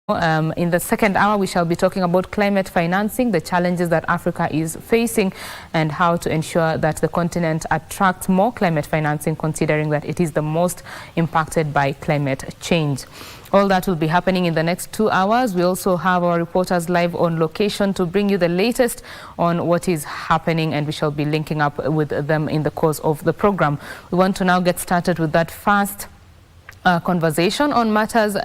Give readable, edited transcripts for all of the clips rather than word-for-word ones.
In the second hour, we shall be talking about climate financing, the challenges that Africa is facing, and how to ensure that the continent attracts more climate financing, considering that it is the most impacted by climate change. All that will be happening in the next 2 hours. We also have our reporters live on location to bring you the latest on what is happening, and we shall be linking up with them in the course of the program. We want to now get started with that first conversation on matters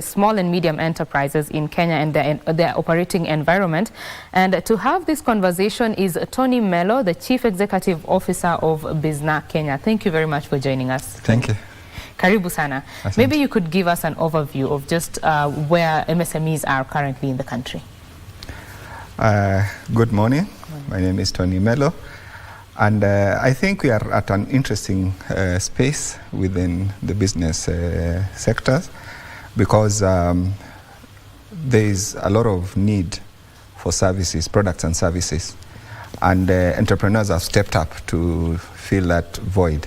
small and medium enterprises in Kenya and their operating environment. And to have this conversation is Tony Melo, the Chief Executive Officer of Bizna Kenya. Thank you very much for joining us. Thank you. Karibu sana. Maybe you could give us an overview of just where MSMEs are currently in the country. Good morning. My name is Tony Melo. And I think we are at an interesting space within the business sectors, because there is a lot of need for services, products and services. And entrepreneurs have stepped up to fill that void.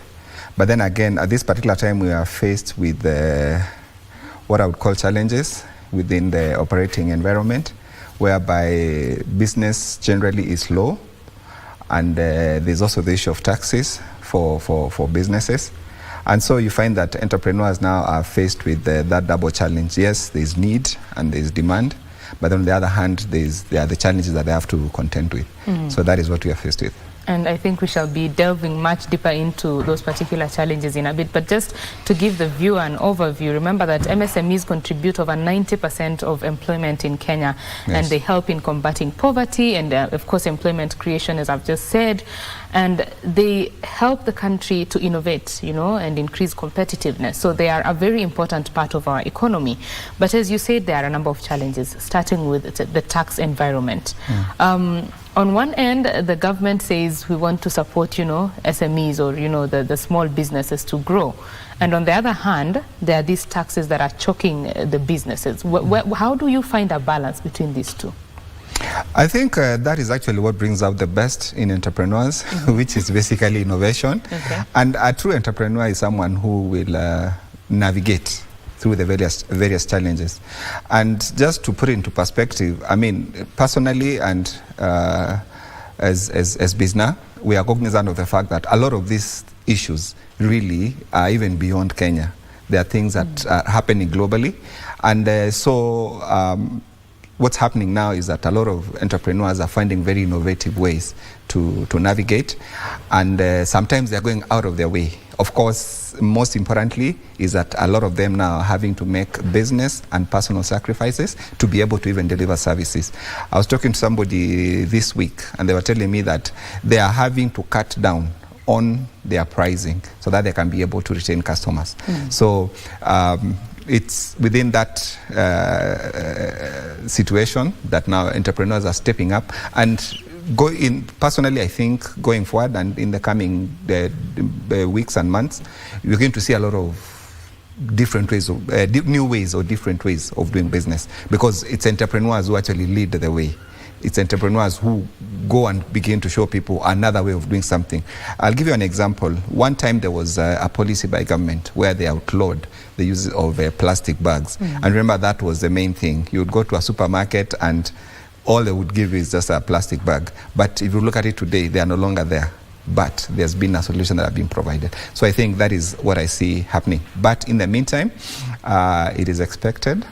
But then again, at this particular time, we are faced with what I would call challenges within the operating environment, whereby business generally is low. And there's also the issue of taxes for businesses. And so you find that entrepreneurs now are faced with that double challenge. Yes, there's need and there's demand, but on the other hand, there are the challenges that they have to contend with. So that is what we are faced with. And I think we shall be delving much deeper into those particular challenges in a bit. But just to give the viewer an overview, remember that MSMEs contribute over 90% of employment in Kenya. Yes. And they help in combating poverty and, of course, employment creation, as I've just said. And they help the country to innovate, and increase competitiveness. So they are a very important part of our economy. But as you said, there are a number of challenges, starting with the tax environment. On one end, the government says we want to support, SMEs or, the small businesses to grow. And on the other hand, there are these taxes that are choking the businesses. How do you find a balance between these two? I think that is actually what brings out the best in entrepreneurs, which is basically innovation. Okay. And a true entrepreneur is someone who will navigate through the various challenges. And just to put it into perspective, I mean, personally and as Bizna, we are cognizant of the fact that a lot of these issues really are even beyond Kenya. There are things that are happening globally. And what's happening now is that a lot of entrepreneurs are finding very innovative ways to navigate, and sometimes they're going out of their way. Of course, most importantly is that a lot of them now are having to make business and personal sacrifices to be able to even deliver services. I was talking to somebody this week, and they were telling me that they are having to cut down on their pricing so that they can be able to retain customers. So it's within that situation that now entrepreneurs are stepping up. And personally, I think going forward and in the coming weeks and months, we're going to see a lot of different ways of new ways or different ways of doing business, because it's entrepreneurs who actually lead the way. It's entrepreneurs who go and begin to show people another way of doing something. I'll give you an example. One time there was a policy by government where they outlawed the use of plastic bags. And remember, that was the main thing. You would go to a supermarket and all they would give you is just a plastic bag. But if you look at it today, they are no longer there. But there's been a solution that has been provided. So I think that is what I see happening. But in the meantime, it is expected,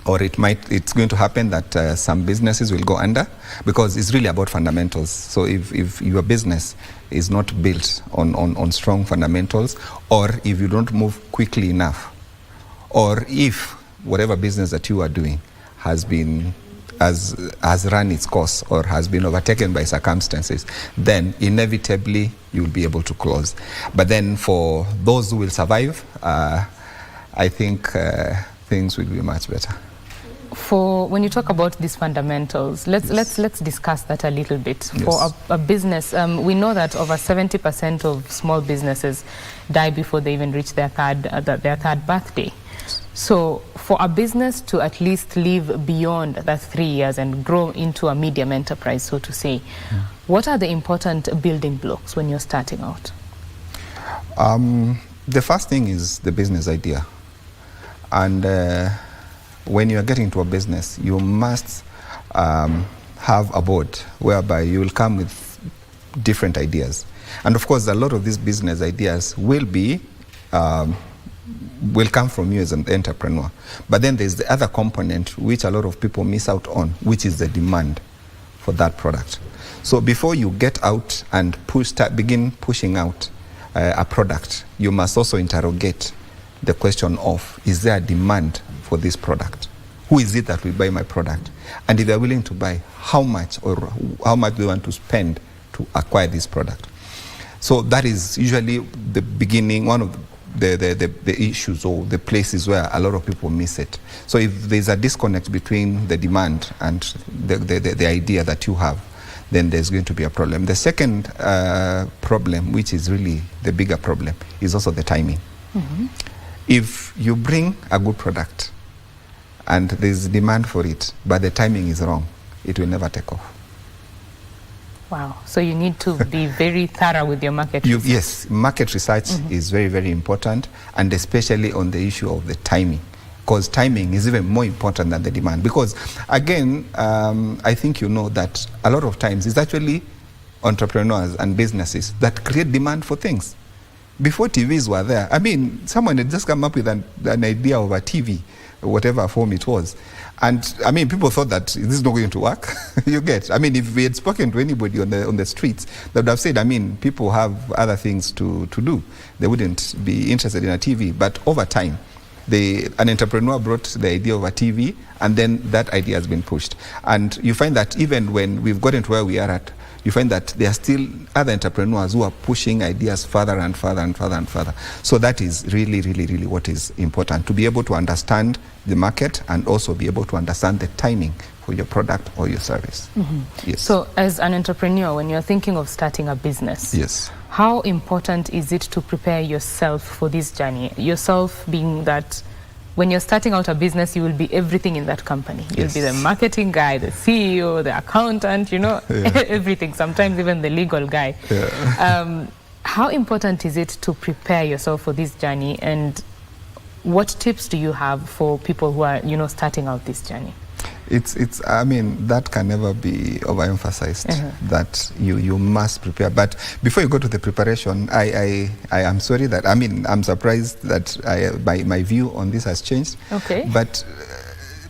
or it's going to happen that some businesses will go under, because it's really about fundamentals. So if your business is not built on strong fundamentals, or if you don't move quickly enough, or if whatever business that you are doing has run its course or has been overtaken by circumstances, then inevitably you'll be able to close. But then for those who will survive, I think things will be much better. When you talk about these fundamentals, let's discuss that a little bit. Yes. For a business, we know that over 70% of small businesses die before they even reach their third birthday. So for a business to at least live beyond that 3 years and grow into a medium enterprise, so to say, what are the important building blocks when you're starting out? The first thing is the business idea. And when you are getting into a business, you must have a board whereby you will come with different ideas. And of course, a lot of these business ideas will come from you as an entrepreneur. But then there's the other component which a lot of people miss out on, which is the demand for that product. So before you get out and begin pushing out a product, you must also interrogate the question of, is there a demand for this product? Who is it that will buy my product? And if they're willing to buy, how much or how much do they want to spend to acquire this product? So that is usually the beginning, one of the issues or the places where a lot of people miss it. So if there's a disconnect between the demand and the idea that you have, then there's going to be a problem. The second problem, which is really the bigger problem, is also the timing. Mm-hmm. If you bring a good product and there's demand for it, but the timing is wrong, it will never take off. Wow. So you need to be very thorough with your market research. Yes, market research is very, very important, and especially on the issue of the timing, because timing is even more important than the demand. Because again, I think you know that a lot of times it's actually entrepreneurs and businesses that create demand for things. Before TVs were there, I mean, someone had just come up with an idea of a TV, whatever form it was. And I mean, people thought that this is not going to work. You get, I mean, if we had spoken to anybody on the streets, they would have said, I mean, people have other things to do. They wouldn't be interested in a TV. But over time, an entrepreneur brought the idea of a TV, and then that idea has been pushed. And you find that even when we've gotten to where we are at, you find that there are still other entrepreneurs who are pushing ideas further and further and further and further. So that is really, really, really what is important, to be able to understand the market and also be able to understand the timing for your product or your service. Mm-hmm. Yes. So as an entrepreneur, when you're thinking of starting a business, yes, how important is it to prepare yourself for this journey? Yourself being that when you're starting out a business, you will be everything in that company. You'll be the marketing guy, the CEO, the accountant, you know, everything, sometimes even the legal guy. Yeah. How important is it to prepare yourself for this journey, and what tips do you have for people who are, you know, starting out this journey? It's I mean, that can never be overemphasized, that you must prepare. But before you go to the preparation, I am sorry that, I mean, I'm surprised that my view on this has changed. Okay. But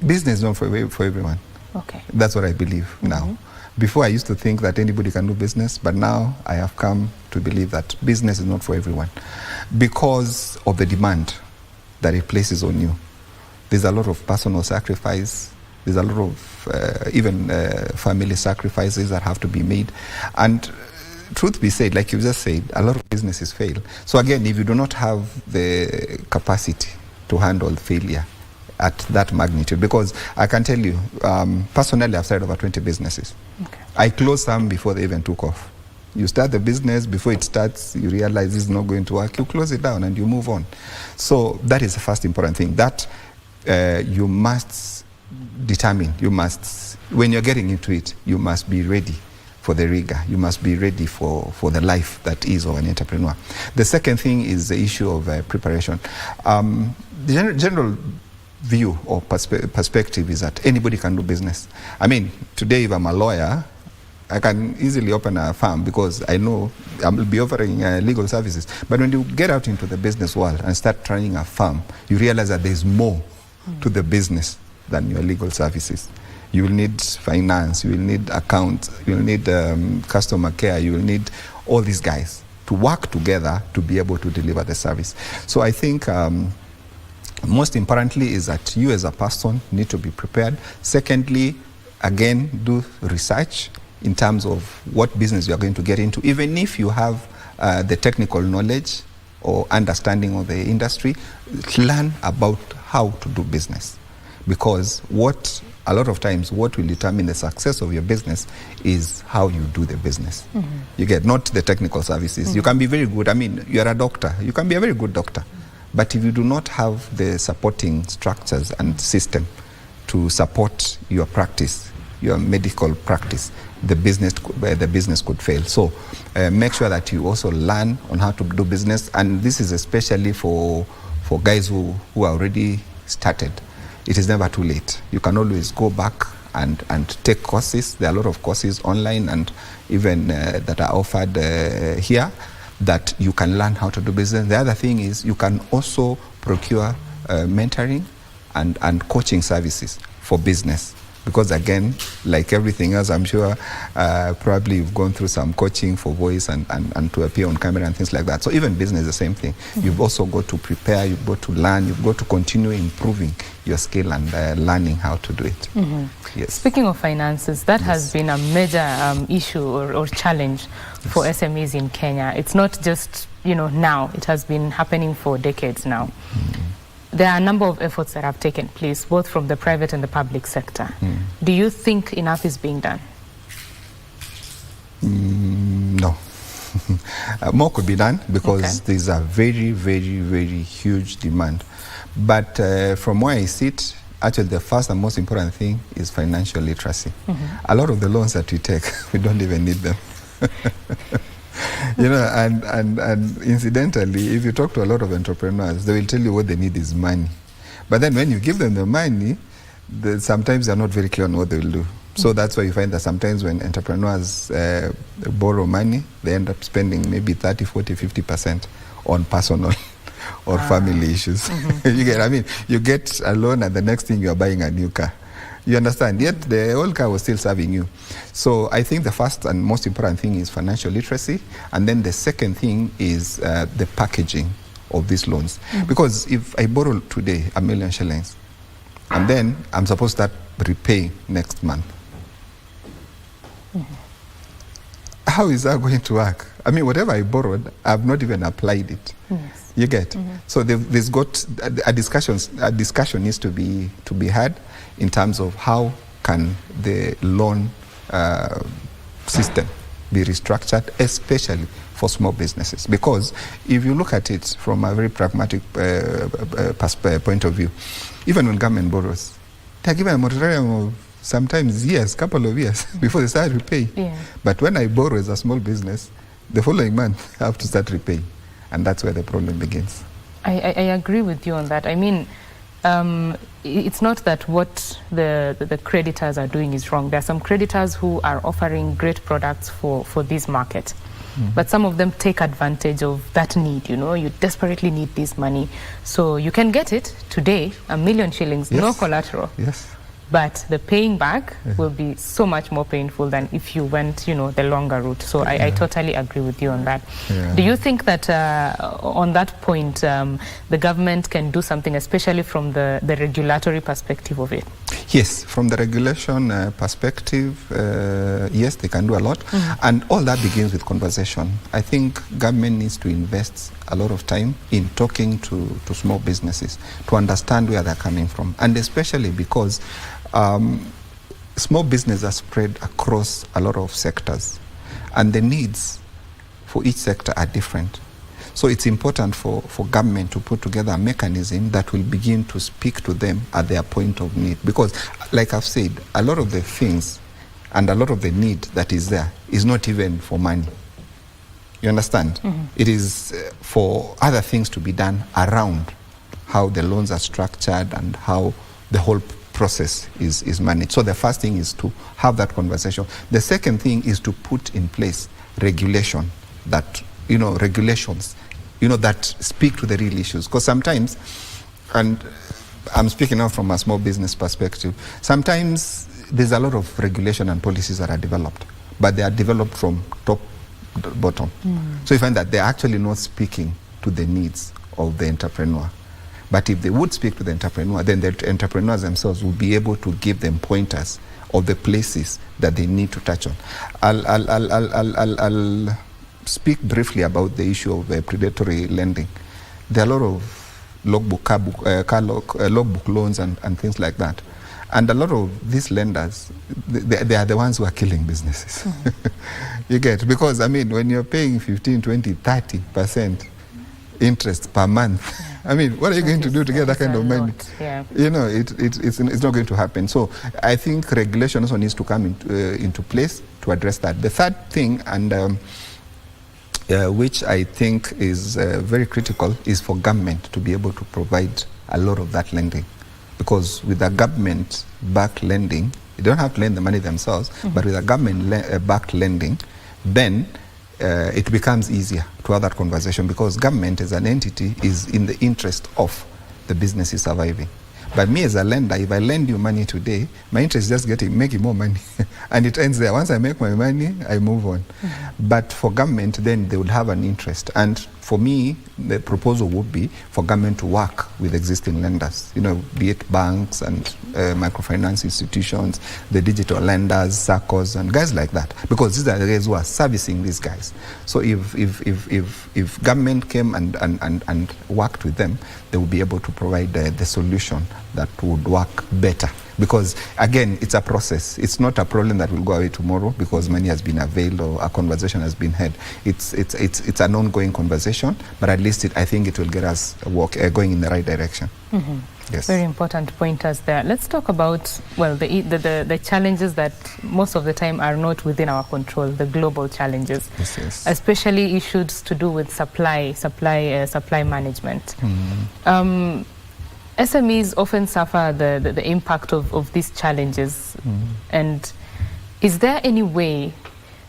business is not for everyone. Okay. That's what I believe now. Before I used to think that anybody can do business, but now I have come to believe that business is not for everyone because of the demand that it places on you. There's a lot of personal sacrifice. There's a lot of even family sacrifices that have to be made. And truth be said, like you just said, a lot of businesses fail. So again, if you do not have the capacity to handle failure at that magnitude, because I can tell you, personally, I've started over 20 businesses. Okay. I closed some before they even took off. You start the business, before it starts, you realize this is not going to work, you close it down and you move on. So that is the first important thing, that you must determine, when you're getting into it, you must be ready for the rigor. You must be ready for the life that is of an entrepreneur. The second thing is the issue of preparation. The general view or perspective is that anybody can do business. I mean, today if I'm a lawyer, I can easily open a firm because I know I will be offering legal services. But when you get out into the business world and start running a firm, you realize that there's more to the business than your legal services. You will need finance, you will need accounts, you will need customer care, you will need all these guys to work together to be able to deliver the service. So I think most importantly is that you as a person need to be prepared. Secondly, again, do research in terms of what business you are going to get into. Even if you have the technical knowledge or understanding of the industry, learn about how to do business. Because a lot of times what will determine the success of your business is how you do the business. You get, not the technical services. You can be very good. I mean, you're a doctor. You can be a very good doctor. But if you do not have the supporting structures and system to support your practice, your medical practice, the business could fail. So make sure that you also learn on how to do business. And this is especially for guys who are already started. it is never too late. You can always go back and take courses. There are a lot of courses online and even that are offered here that you can learn how to do business. The other thing is you can also procure mentoring and coaching services for business. Because again, like everything else, I'm sure probably you've gone through some coaching for voice and to appear on camera and things like that. So even business is the same thing. You've also got to prepare, you've got to learn, you've got to continue improving your skill and learning how to do it. Yes. Speaking of finances, that has been a major issue or challenge for SMEs in Kenya. It's not just, now, it has been happening for decades now. There are a number of efforts that have taken place, both from the private and the public sector. Do you think enough is being done? No. More could be done because there's a very, very, very huge demand. But from where I sit, actually the first and most important thing is financial literacy. A lot of the loans that we take, we don't even need them. And incidentally, if you talk to a lot of entrepreneurs, they will tell you what they need is money. But then when you give them the money, sometimes they're not very clear on what they will do. So that's why you find that sometimes when entrepreneurs borrow money, they end up spending maybe 30, 40, 50% on personal or family issues. You get a loan and the next thing you are buying a new car. You understand? Yet the old car was still serving you. So I think the first and most important thing is financial literacy. And then the second thing is the packaging of these loans. Because if I borrow today $1 million shillings, and then I'm supposed to start repaying next month, how is that going to work? I mean, whatever I borrowed, I've not even applied it. Yes. You get? So there's got a discussion needs to be had in terms of how can the loan system be restructured, especially for small businesses. Because if you look at it from a very pragmatic point of view, even when government borrows, they're given a moratorium of sometimes years, couple of years before they start repaying. But when I borrow as a small business, the following month I have to start repaying. And that's where the problem begins. I agree with you on that. I mean, it's not that what the creditors are doing is wrong. There are some creditors who are offering great products for this market. But some of them take advantage of that need, you desperately need this money. So you can get it today, $1 million shillings, no collateral. Yes. But the paying back will be so much more painful than if you went, the longer route. So I totally agree with you on that. Do you think that on that point, the government can do something, especially from the regulatory perspective of it? Yes, from the regulation perspective, yes, they can do a lot. And all that begins with conversation. I think government needs to invest a lot of time in talking to small businesses to understand where they're coming from. And especially because small businesses are spread across a lot of sectors. And the needs for each sector are different. So it's important for government to put together a mechanism that will begin to speak to them at their point of need. Because, like I've said, a lot of the things and a lot of the need that is there is not even for money. You understand? It is for other things to be done around how the loans are structured and how the whole process is managed. So the first thing is to have that conversation. The second thing is to put in place regulation that, regulations, that speak to the real issues. Because sometimes, and I'm speaking now from a small business perspective, sometimes there's a lot of regulation and policies that are developed, but they are developed from top to bottom. So you find that they're actually not speaking to the needs of the entrepreneur. But if they would speak to the entrepreneur, then the entrepreneurs themselves will be able to give them pointers of the places that they need to touch on. I'll speak briefly about the issue of predatory lending. There are a lot of logbook loans and things like that. And a lot of these lenders, they are the ones who are killing businesses. You get? Because, when you're paying 15, 20, 30% interest per month, what are you going to do to get that kind of money? It's not going to happen. So I think regulation also needs to come into place to address that. The third thing, and which I think is very critical, is for government to be able to provide a lot of that lending because with the government-backed lending, you don't have to lend the money themselves, but with a government-backed lending, then it becomes easier to have that conversation, because government as an entity is in the interest of the business is surviving. But me as a lender, if I lend you money today, my interest is just making more money. And it ends there. Once I make my money, I move on. But for government, then they would have an interest. And for me, the proposal would be for government to work with existing lenders, be it banks and microfinance institutions, the digital lenders, SACCOs, and guys like that. Because these are the guys who are servicing these guys. So if government came and worked with them, they would be able to provide the solution that would work better. Because again, it's a process. It's not a problem that will go away tomorrow because money has been availed or a conversation has been had. It's an ongoing conversation, but at least I think it will get us going in the right direction. Yes. Very important pointers there. Let's talk about, well, the challenges that most of the time are not within our control, the global challenges, especially issues to do with supply management. SMEs often suffer the impact of these challenges. And is there any way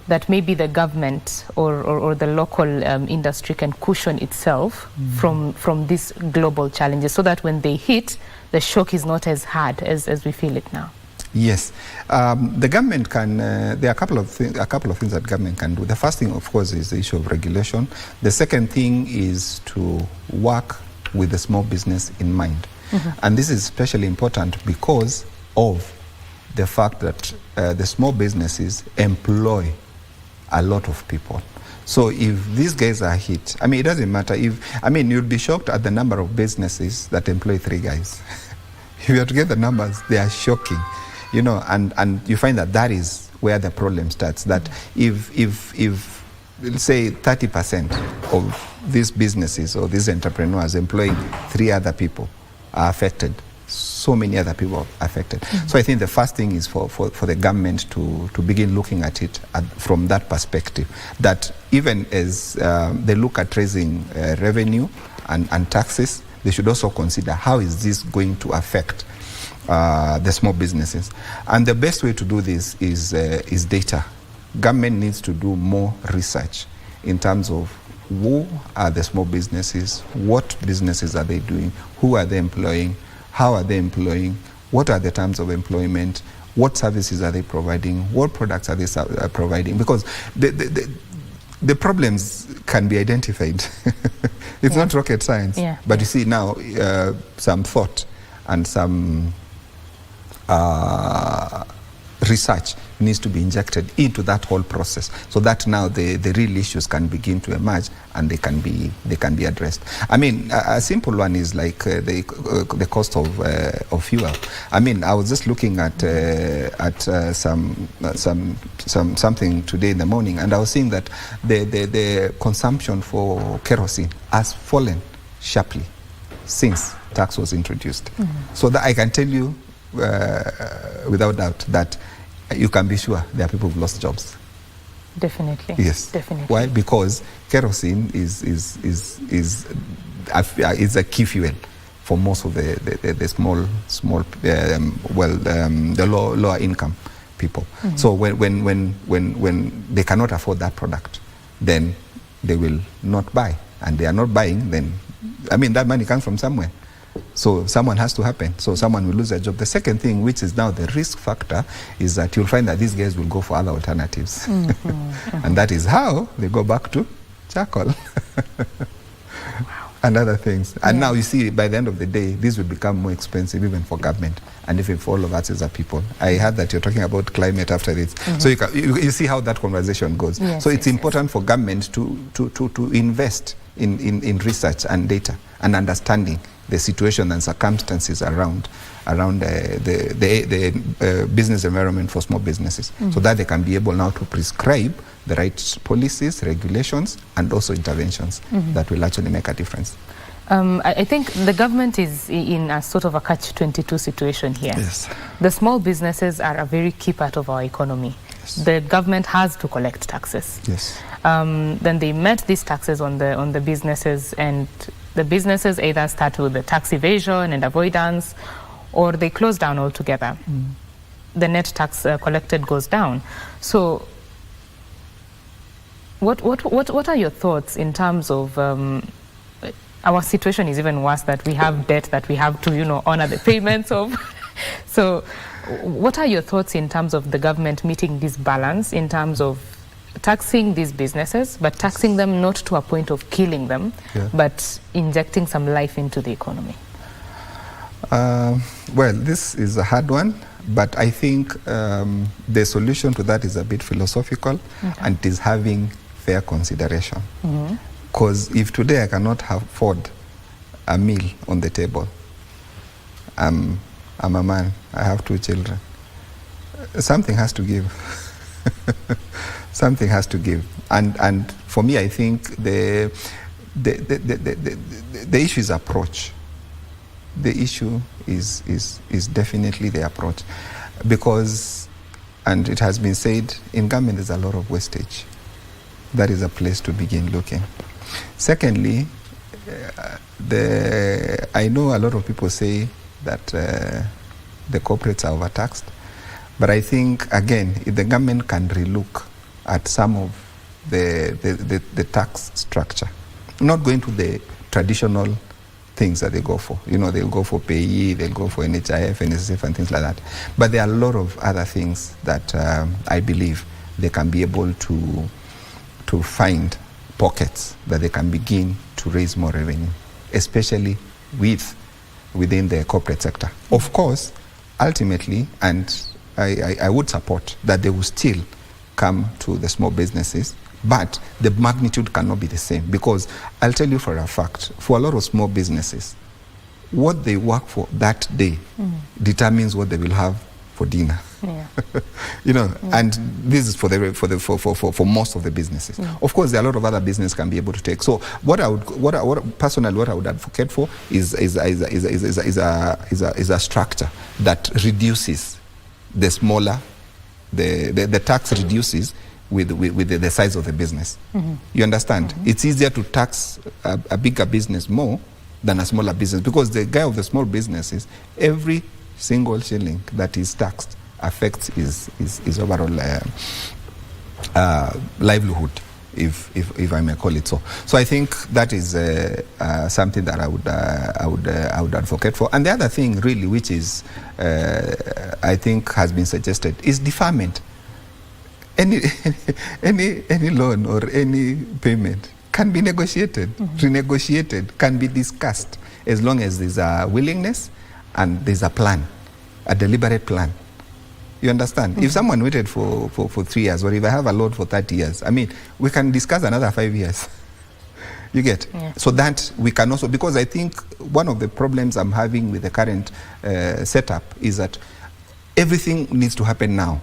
that maybe the government or the local industry can cushion itself from these global challenges, so that when they hit, the shock is not as hard as we feel it now? Yes, the government can. There are a couple of things that government can do. The first thing, of course, is the issue of regulation. The second thing is to work with the small business in mind. And this is especially important because of the fact that the small businesses employ a lot of people. So if these guys are hit, it doesn't matter you'd be shocked at the number of businesses that employ 3 guys. If you have to get the numbers, they are shocking, and you find that is where the problem starts. That if let's say 30% of these businesses or these entrepreneurs employing 3 other people are affected, so many other people are affected. So I think the first thing is for the government to begin looking at it from that perspective, that even as they look at raising revenue and taxes, they should also consider how is this going to affect the small businesses. And the best way to do this is data. Government needs to do more research in terms of who are the small businesses, what businesses are they doing, who are they employing, how are they employing, what are the terms of employment, what services are they providing, what products are they providing, because the problems can be identified. It's not rocket science, but you see now some thought and some research needs to be injected into that whole process, so that now the real issues can begin to emerge and they can be addressed. A simple one is like the cost of fuel. I was just looking at something today in the morning, and I was seeing that the consumption for kerosene has fallen sharply since tax was introduced. So that I can tell you without doubt that you can be sure there are people who've lost jobs. Definitely. Yes. Definitely. Why? Because kerosene is a key fuel for most of the the lower income people. So when they cannot afford that product, then they will not buy, and they are not buying. Then that money comes from somewhere. So someone has to happen. So someone will lose their job. The second thing, which is now the risk factor, is that you'll find that these guys will go for other alternatives. And that is how they go back to charcoal and other things. And now you see, by the end of the day, this will become more expensive even for government and even for all of us as a people. I heard that you're talking about climate after this. So you see how that conversation goes. So it's important for government to invest in research and data and understanding the situation and circumstances around the business environment for small businesses, so that they can be able now to prescribe the right policies, regulations, and also interventions that will actually make a difference. I think the government is in a sort of a catch-22 situation here. Yes. The small businesses are a very key part of our economy. Yes. The government has to collect taxes. Yes. Then they met these taxes on the businesses, and the businesses either start with the tax evasion and avoidance, or they close down altogether, the net tax collected goes down. So what are your thoughts in terms of our situation is even worse, that we have debt that we have to, honor the payments of. So what are your thoughts in terms of the government meeting this balance in terms of taxing these businesses, but taxing them not to a point of killing them, but injecting some life into the economy? Well, this is a hard one, but I think the solution to that is a bit philosophical, and it is having fair consideration. Because if today I cannot afford a meal on the table, I'm a man, I have 2 children, something has to give. Something has to give. And for me, I think the issue is approach. The issue is definitely the approach. Because, and it has been said, in government there's a lot of wastage. That is a place to begin looking. Secondly, I know a lot of people say that the corporates are overtaxed, but I think, again, if the government can relook at some of the tax structure, not going to the traditional things that they go for. They'll go for payee, they'll go for NHIF, NSSF, and things like that. But there are a lot of other things that I believe they can be able to find pockets that they can begin to raise more revenue, especially within the corporate sector. Of course, ultimately, and I would support that they will still come to the small businesses, but the magnitude cannot be the same, because I'll tell you for a fact, for a lot of small businesses, what they work for that day determines what they will have for dinner. And this is for most of the businesses. Of course, there are a lot of other business can be able to take. So what I would advocate for is a structure that reduces the smaller, the tax reduces with the size of the business. You understand? It's easier to tax a bigger business more than a smaller business, because the guy of the small businesses, every single shilling that is taxed affects his overall livelihood, if I may call it so. So I think that is something that I would advocate for. And the other thing, really, which is I think has been suggested, is deferment. Any loan or any payment can be negotiated, renegotiated, can be discussed, as long as there's a willingness and there's a plan, a deliberate plan. You understand? If someone waited for 3 years, or if I have a loan for 30 years, I mean, we can discuss another 5 years. You get? So that we can also, because I think one of the problems I'm having with the current setup is that everything needs to happen now,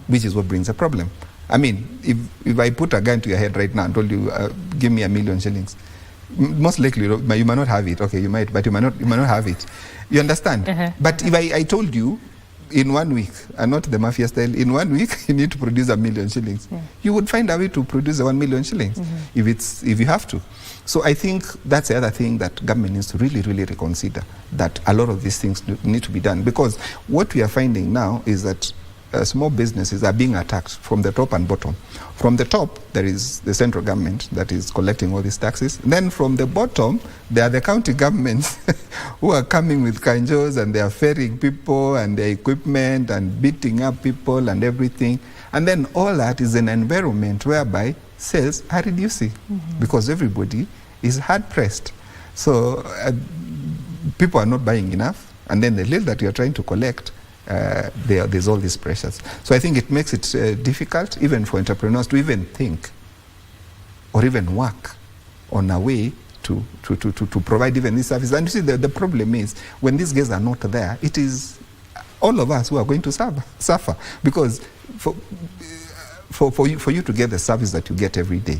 which is what brings a problem. I mean, if I put a gun to your head right now and told you, give me 1 million shillings, most likely you might not have it. Okay, you might, but you might not have it. You understand? But if I told you, in 1 week, and not the mafia style, in 1 week you need to produce 1 million shillings. You would find a way to produce 1 million shillings if you have to. So I think that's the other thing that government needs to really, really reconsider, that a lot of these things need to be done. Because what we are finding now is that small businesses are being attacked from the top and bottom. From the top, there is the central government that is collecting all these taxes. Then from the bottom, there are the county governments who are coming with kanjos, and they are ferrying people and their equipment and beating up people and everything. And then all that is an environment whereby sales are reducing because everybody is hard-pressed. So people are not buying enough, and then the little that you are trying to collect, there's all these pressures. So I think it makes it difficult even for entrepreneurs to even think or even work on a way to provide even this service. And you see, the problem is, when these guys are not there, it is all of us who are going to suffer, because for you to get the service that you get every day,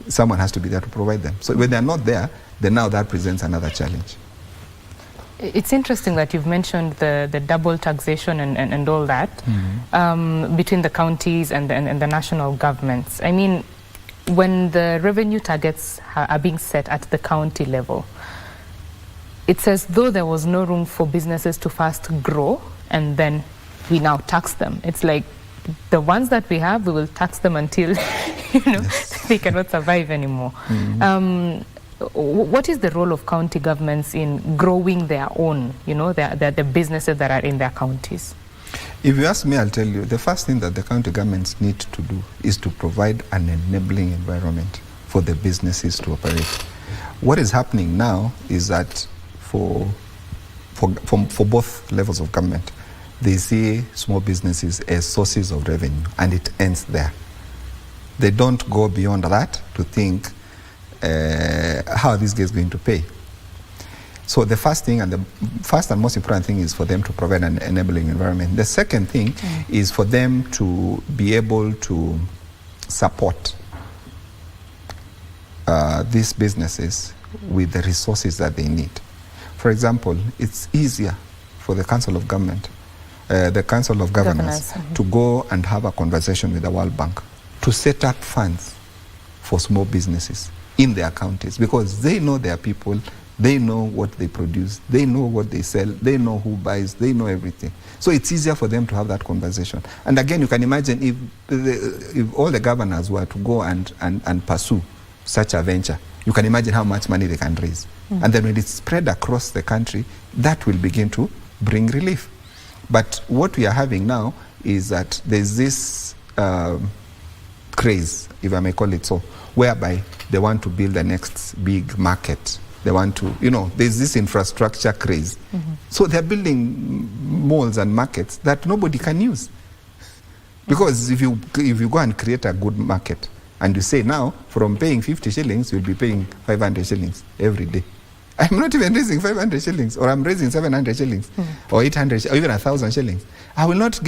someone has to be there to provide them. So when they're not there, then now that presents another challenge. It's interesting that you've mentioned the double taxation and all that between the counties and the national governments. I mean, when the revenue targets are being set at the county level, it's as though there was no room for businesses to first grow and then we now tax them. It's like the ones that we have, we will tax them until they cannot survive anymore. What is the role of county governments in growing their own, the businesses that are in their counties? If you ask me, I'll tell you, the first thing that the county governments need to do is to provide an enabling environment for the businesses to operate. What is happening now is that for both levels of government, they see small businesses as sources of revenue, and it ends there. They don't go beyond that to think, how are these guys going to pay? So the first thing, and the first and most important thing, is for them to provide an enabling environment. The second thing is for them to be able to support these businesses with the resources that they need. For example, it's easier for the Council of Government, the Council of Governors, to go and have a conversation with the World Bank to set up funds for small businesses in their counties, because they know their people, they know what they produce, they know what they sell, they know who buys, they know everything. So it's easier for them to have that conversation. And again, you can imagine if all the governors were to go and pursue such a venture, you can imagine how much money they can raise. And then when it's spread across the country, that will begin to bring relief. But what we are having now is that there's this craze, if I may call it so, whereby they want to build the next big market. They want to, there's this infrastructure craze. So they're building malls and markets that nobody can use. Because if you go and create a good market, and you say now, from paying 50 shillings, you'll be paying 500 shillings every day. I'm not even raising 500 shillings, or I'm raising 700 shillings, or 800, or even 1,000 shillings. I'll not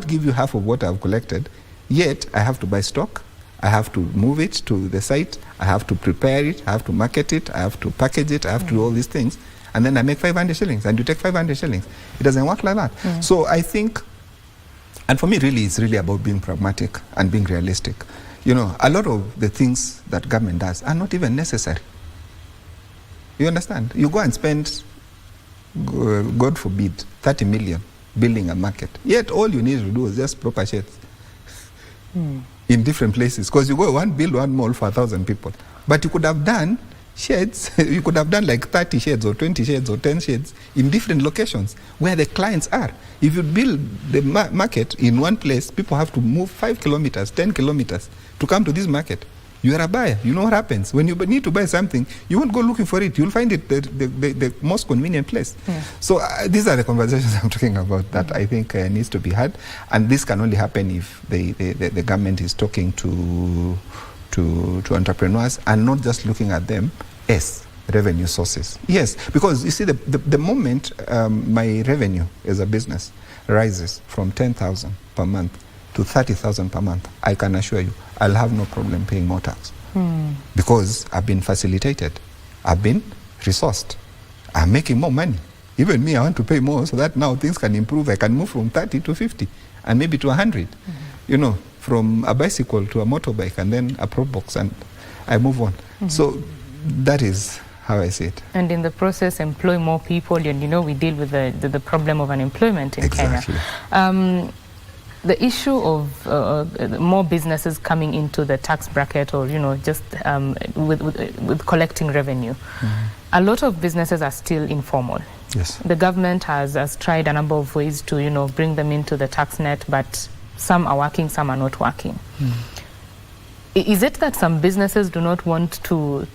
give you half of what I've collected, yet I have to buy stock, I have to move it to the site, I have to prepare it, I have to market it, I have to package it, I have to do all these things, and then I make 500 shillings, and you take 500 shillings. It doesn't work like that. So I think, and for me really, it's really about being pragmatic and being realistic. A lot of the things that government does are not even necessary. You understand? You go and spend, God forbid, 30 million building a market. Yet all you need to do is just proper sheds in different places. Because you go build one mall for 1,000 people. But you could have done sheds, you could have done like 30 sheds or 20 sheds or 10 sheds in different locations where the clients are. If you build the market in one place, people have to move 5 kilometers, 10 kilometers to come to this market. You are a buyer. You know what happens. When you need to buy something, you won't go looking for it. You'll find it the most convenient place. So these are the conversations I'm talking about that I think needs to be had. And this can only happen if the government is talking to entrepreneurs and not just looking at them as revenue sources. Yes, because you see, the moment my revenue as a business rises from 10,000 per month to 30,000 per month, I can assure you, I'll have no problem paying more tax. Because I've been facilitated, I've been resourced, I'm making more money. Even me, I want to pay more so that now things can improve. I can move from 30 to 50 and maybe to 100. From a bicycle to a motorbike and then a Pro Box, and I move on. So that is how I see it. And in the process, employ more people, and we deal with the problem of unemployment in Kenya. The issue of more businesses coming into the tax bracket, or just with collecting revenue. A lot of businesses are still informal. Yes. The government has tried a number of ways to bring them into the tax net, but some are working, some are not working. Is it that some businesses do not want to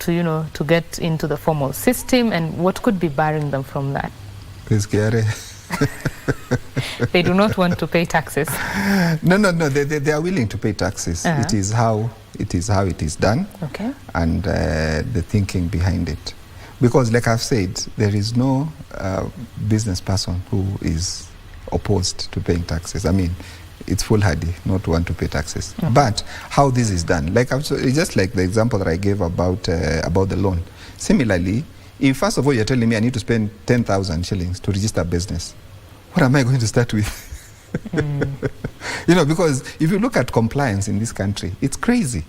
get into the formal system, and what could be barring them from that? They do not want to pay taxes. No. They are willing to pay taxes. It is how it is done. Okay. And the thinking behind it, because like I've said, there is no business person who is opposed to paying taxes. I mean, it's foolhardy not to want to pay taxes. But how this is done, just like the example that I gave about the loan. Similarly, if first of all you're telling me I need to spend 10,000 shillings to register a business, what am I going to start with? Because if you look at compliance in this country, it's crazy.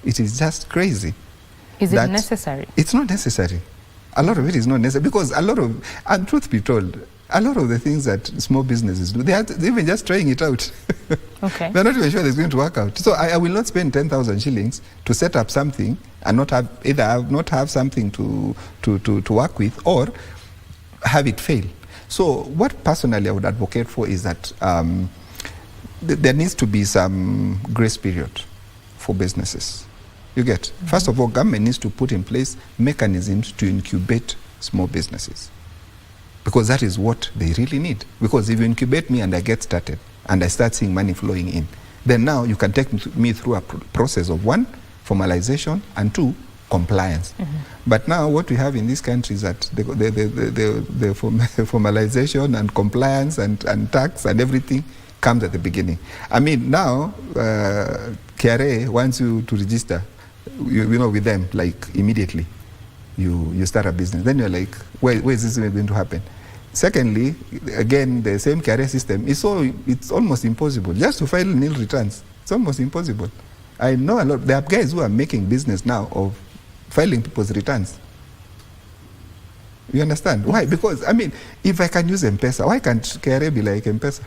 It is just crazy. Is it necessary? It's not necessary. A lot of it is not necessary because and truth be told, a lot of the things that small businesses do, they're even just trying it out. Okay. They're not even sure it's going to work out. So I will not spend 10,000 shillings to set up something and not have something to work with, or have it fail. So what personally I would advocate for is that there needs to be some grace period for businesses. You get? Mm-hmm. First of all, government needs to put in place mechanisms to incubate small businesses, because that is what they really need. Because if you incubate me and I get started and I start seeing money flowing in, then now you can take me through a process of 1, formalization, and 2, compliance. Mm-hmm. But now what we have in this country is that the formalization and compliance and tax and everything comes at the beginning. I mean, now KRA wants you to register, you know, with them, like immediately. You start a business. Then you're like, where is this going to happen? Secondly, again, the same KRA system, it's almost impossible. Just to file nil returns, it's almost impossible. I know a lot. There are guys who are making business now of filing people's returns. You understand? Why? Because, I mean, if I can use M-Pesa, why can't KRA be like M-Pesa?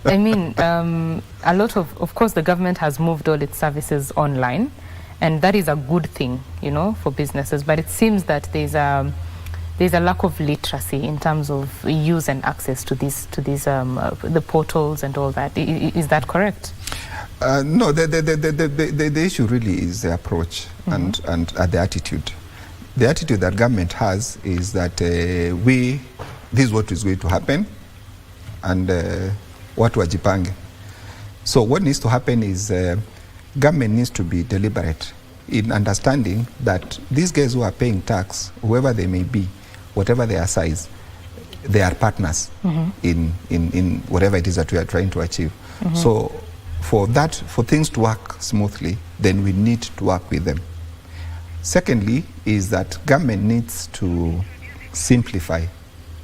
I mean, a lot of course, the government has moved all its services online, and that is a good thing, you know, for businesses. But it seems that there's a lack of literacy in terms of use and access to these the portals and all that. Is that correct? No, the issue really is the approach, mm-hmm. and the attitude. The attitude that government has is that this is what is going to happen, and what wajipange. So what needs to happen is government needs to be deliberate in understanding that these guys who are paying tax, whoever they may be, whatever their size, they are partners, mm-hmm. in whatever it is that we are trying to achieve. Mm-hmm. So for things to work smoothly, then we need to work with them. Secondly is that government needs to simplify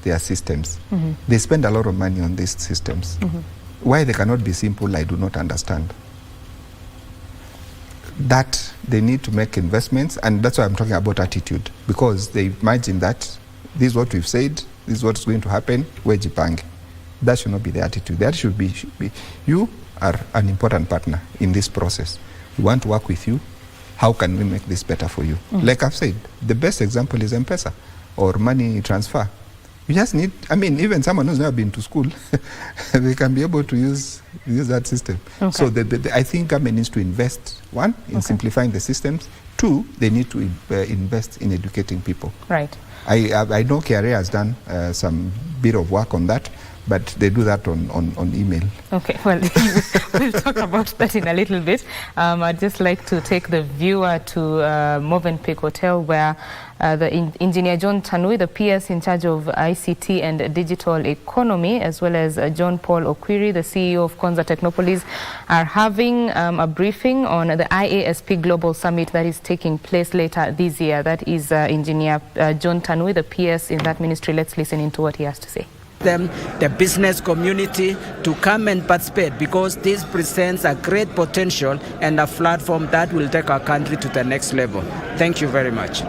their systems. Mm-hmm. They spend a lot of money on these systems. Mm-hmm. Why they cannot be simple, I do not understand. That they need to make investments, and that's why I'm talking about attitude, because they imagine that this is what we've said, this is what's going to happen, wejipang. That should not be the attitude. The attitude should be, you are an important partner in this process. We want to work with you. How can we make this better for you? Mm. Like I've said, the best example is M-Pesa or money transfer. You just need, I mean, even someone who's never been to school, they can be able to use that system. Okay. So I think government needs to invest, 1, in simplifying the systems. 2, they need to invest in educating people. Right. I know KRA has done some bit of work on that, but they do that on email. Okay, well, we'll talk about that in a little bit. I'd just like to take the viewer to Movenpick Hotel, where the engineer John Tanui, the PS in charge of ICT and digital economy, as well as John Paul Okwiri, the CEO of Konza Technopolis, are having a briefing on the IASP Global Summit that is taking place later this year. That is engineer John Tanui, the PS in that ministry. Let's listen into what he has to say. The business community to come and participate, because this presents a great potential and a platform that will take our country to the next level. Thank you very much.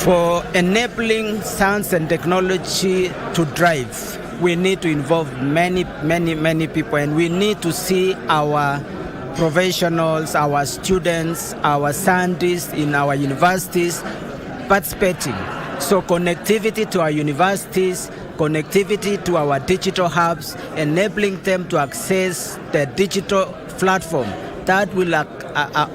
For enabling science and technology to drive, we need to involve many people, and we need to see our professionals, our students, our scientists in our universities participating. So connectivity to our universities, connectivity to our digital hubs, enabling them to access the digital platform that will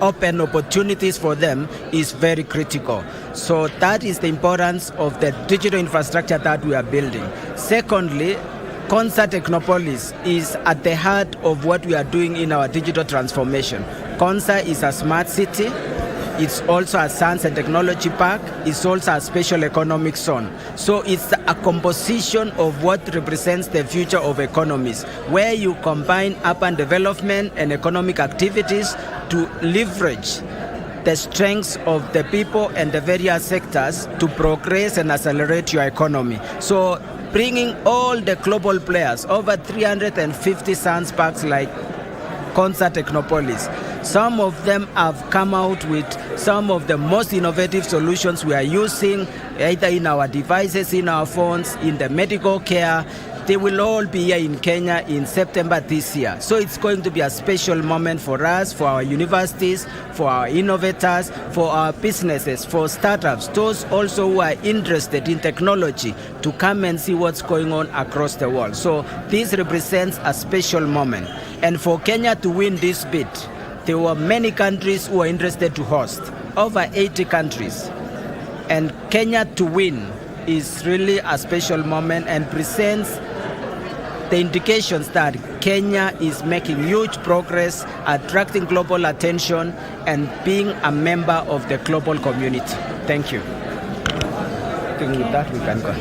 open opportunities for them is very critical. So that is the importance of the digital infrastructure that we are building. Secondly, Konza Technopolis is at the heart of what we are doing in our digital transformation. Konza is a smart city. It's also a science and technology park. It's also a special economic zone. So it's a composition of what represents the future of economies, where you combine urban development and economic activities to leverage the strengths of the people and the various sectors to progress and accelerate your economy. So bringing all the global players, over 350 science parks like Concert Technopolis. Some of them have come out with some of the most innovative solutions we are using, either in our devices, in our phones, in the medical care. They will all be here in Kenya in September this year. So it's going to be a special moment for us, for our universities, for our innovators, for our businesses, for startups, those also who are interested in technology to come and see what's going on across the world. So this represents a special moment. And for Kenya to win this bid, there were many countries who were interested to host, over 80 countries. And Kenya to win is really a special moment and presents the indications that Kenya is making huge progress, attracting global attention, and being a member of the global community. Thank you. I think with that we can go.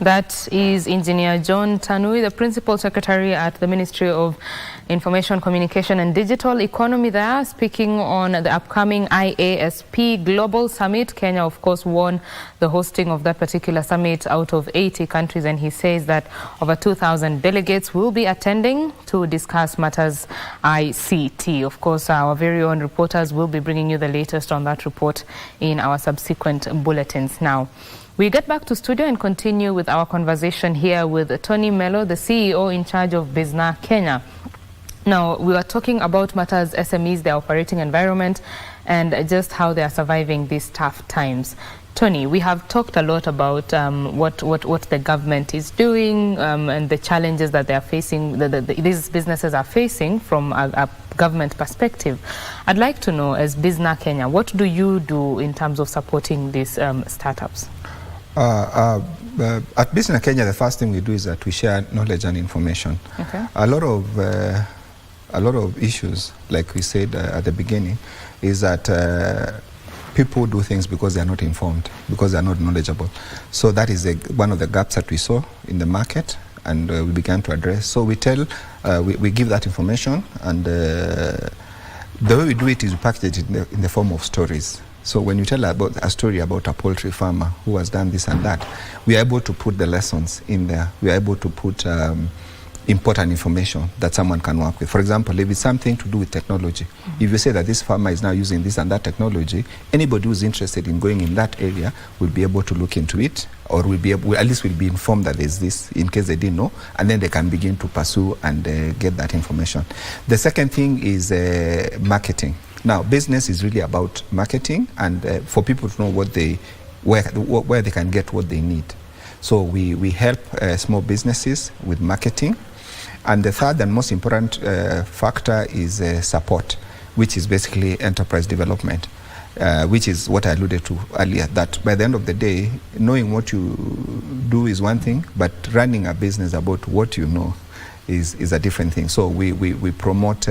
That is Engineer John Tanui, the Principal Secretary at the Ministry of Information, Communication and Digital Economy there, speaking on the upcoming IASP Global Summit. Kenya, of course, won the hosting of that particular summit out of 80 countries, and he says that over 2,000 delegates will be attending to discuss matters ICT. Of course, our very own reporters will be bringing you the latest on that report in our subsequent bulletins. Now, we get back to studio and continue with our conversation here with Tony Mello, the CEO in charge of Bizna Kenya. Now, we were talking about matters SMEs, their operating environment, and just how they are surviving these tough times. Tony, we have talked a lot about what the government is doing and the challenges that they are facing, these businesses are facing from a government perspective. I'd like to know, as Bizna Kenya, what do you do in terms of supporting these startups? At Business Kenya, the first thing we do is that we share knowledge and information. Okay. A lot of issues, like we said at the beginning, is that people do things because they are not informed, because they are not knowledgeable. So that is one of the gaps that we saw in the market, and we began to address. So we give that information, and the way we do it is we package it in the form of stories. So when you tell about a story about a poultry farmer who has done this and that, we are able to put the lessons in there. We are able to put important information that someone can work with. For example, if it's something to do with technology, if you say that this farmer is now using this and that technology, anybody who's interested in going in that area will be able to look into it, or will be able, at least will be informed that there's this in case they didn't know, and then they can begin to pursue and get that information. The second thing is marketing. Now, business is really about marketing and for people to know where they can get what they need. So we help small businesses with marketing. And the third and most important factor is support, which is basically enterprise development, which is what I alluded to earlier, that by the end of the day, knowing what you do is one thing, but running a business about what you know is a different thing. So we promote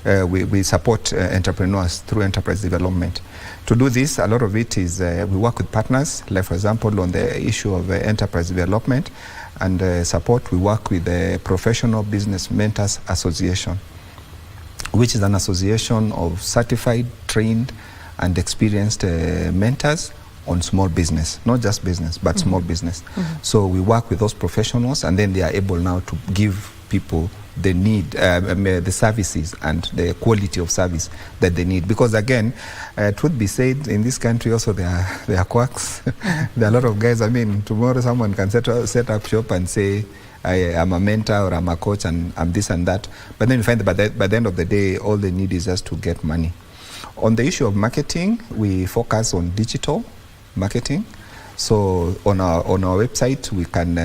we support entrepreneurs through enterprise development. To do this, a lot of it is we work with partners, like for example on the issue of enterprise development and support. We work with the Professional Business Mentors Association, which is an association of certified, trained and experienced mentors on small business, not just business, but small business. So we work with those professionals, and then they are able now to give people the need, the services and the quality of service that they need. Because again, truth be said, in this country also there are quacks. There are a lot of guys. I mean, tomorrow someone can set up shop and say, I'm a mentor or I'm a coach and I'm this and that. But then you find that by the end of the day, all they need is just to get money. On the issue of marketing, we focus on digital marketing. So on our website, we can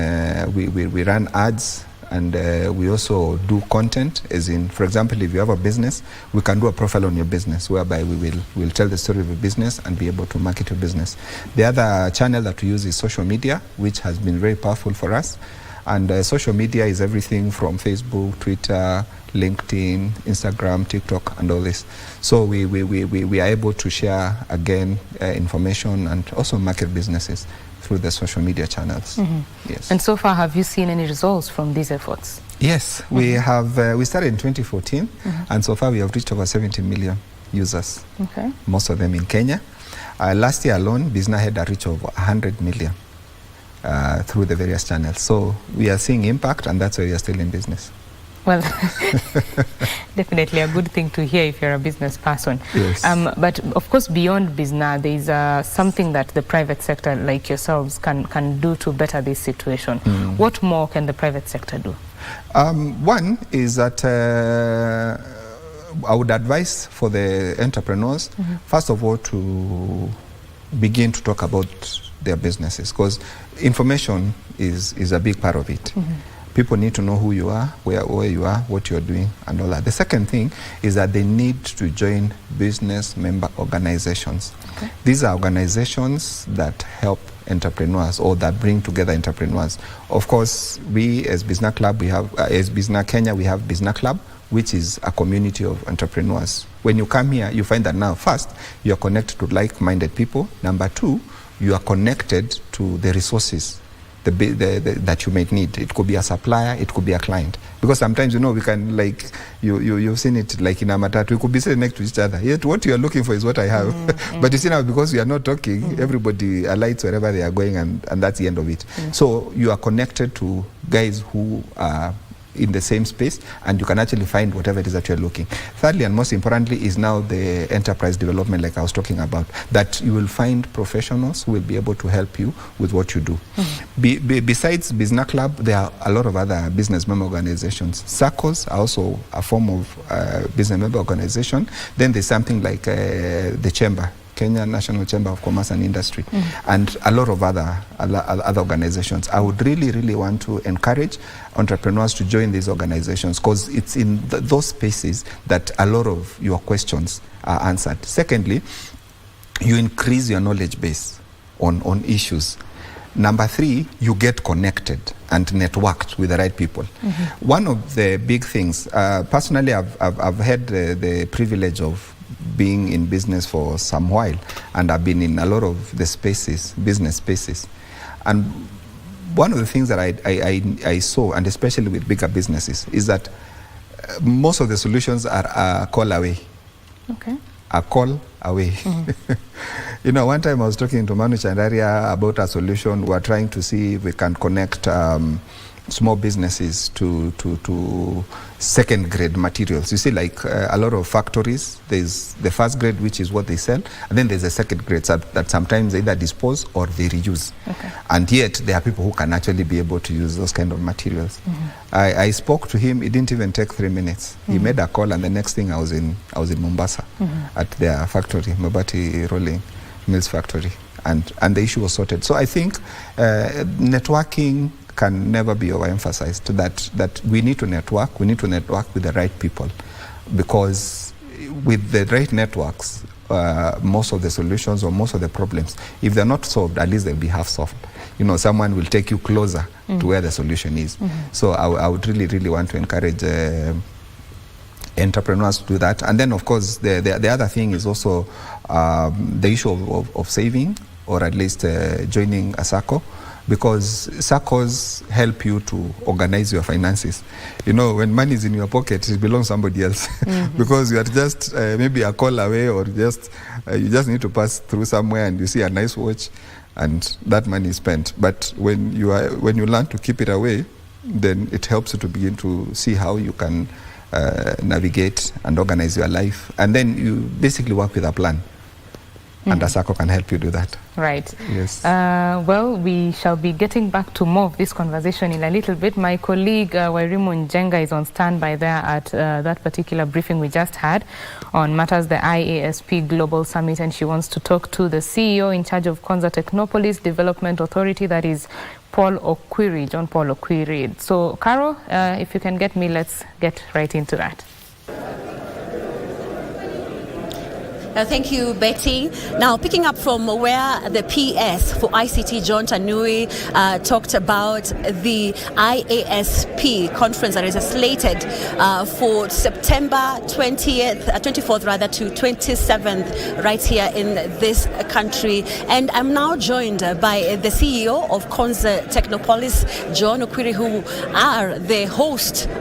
we run ads. And we also do content, as in, for example, if you have a business, we can do a profile on your business, whereby we'll tell the story of your business and be able to market your business. The other channel that we use is social media, which has been very powerful for us. And social media is everything from Facebook, Twitter, LinkedIn, Instagram, TikTok, and all this. So we are able to share, again, information and also market businesses through the social media channels. Yes. And so far, have you seen any results from these efforts? Yes, we have. We started in 2014, and so far we have reached over 70 million users. Okay. Most of them in Kenya. Last year alone, Bizna had a reach of 100 million through the various channels. So we are seeing impact, and that's why we are still in business. Well, definitely a good thing to hear if you're a business person. Yes. But of course, beyond Bizna, there is something that the private sector, like yourselves, can do to better this situation. What more can the private sector do? One is that I would advise for the entrepreneurs, first of all, to begin to talk about their businesses, because information is a big part of it. People need to know who you are, where you are, what you're doing, and all that. The second thing is that they need to join business member organizations. Okay. These are organizations that help entrepreneurs, or that bring together entrepreneurs. Of course, we as Bizna Club, we have, as Bizna Kenya, we have Bizna Club, which is a community of entrepreneurs. When you come here, you find that now, first, you're connected to like-minded people. Number two, you are connected to the resources that you might need. It could be a supplier, it could be a client. Because sometimes, you know, we can, like, you've seen it like in a matatu, we could be sitting next to each other. Yet what you are looking for is what I have. But you see now, because we are not talking, everybody alights wherever they are going, and that's the end of it. So you are connected to guys who are in the same space, and you can actually find whatever it is that you're looking. Thirdly, and most importantly, is now the enterprise development, like I was talking about, that you will find professionals who will be able to help you with what you do. Besides Bizna Club, there are a lot of other business member organizations. SACCOs are also a form of business member organization. Then there's something like the Chamber, Kenya National Chamber of Commerce and Industry, and a lot of other organizations. I would really want to encourage entrepreneurs to join these organizations, because it's in those spaces that a lot of your questions are answered. Secondly, you increase your knowledge base on issues. Number three, you get connected and networked with the right people. One of the big things, personally, I've had the privilege of being in business for some while, and I've been in a lot of the spaces, business spaces. And one of the things that I saw, and especially with bigger businesses, is that most of the solutions are a call away. Okay. A call away. You know, one time I was talking to Manu Chandaria about a solution. We were trying to see if we can connect small businesses to second grade materials. You see, like a lot of factories, there's the first grade, which is what they sell, and then there's a second grade that sometimes they either dispose or they reuse. Okay. And yet there are people who can actually be able to use those kind of materials. I spoke to him. It didn't even take 3 minutes. He made a call, and the next thing I was in Mombasa at their factory, Mabati Rolling Mills factory, and the issue was sorted. So I think networking can never be overemphasized, that we need to network with the right people, because with the right networks, most of the solutions or most of the problems, if they're not solved, at least they'll be half solved. You know, someone will take you closer to where the solution is. So I would really want to encourage entrepreneurs to do that. And then, of course, the other thing is also the issue of saving, or at least joining a SACCO, because SACCOs help you to organize your finances. You know, when money is in your pocket, it belongs to somebody else. Because you are just maybe a call away, or you just need to pass through somewhere and you see a nice watch, and that money is spent. But when you learn to keep it away, then it helps you to begin to see how you can navigate and organize your life. And then you basically work with a plan. And a SACCO can help you do that. Right. Yes. Well, we shall be getting back to more of this conversation in a little bit. My colleague Wairimu Njenga is on standby there at that particular briefing we just had on matters the IASP Global Summit, and she wants to talk to the CEO in charge of Konza Technopolis Development Authority, that is John Paul Okwiri. So, Caro, if you can get me, let's get right into that. Thank you, Betty. Now, picking up from where the PS for ICT, John Tanui, talked about the IASP conference that is slated for September 24th to 27th, right here in this country. And I'm now joined by the CEO of Konza Technopolis, John Okwiri, who are the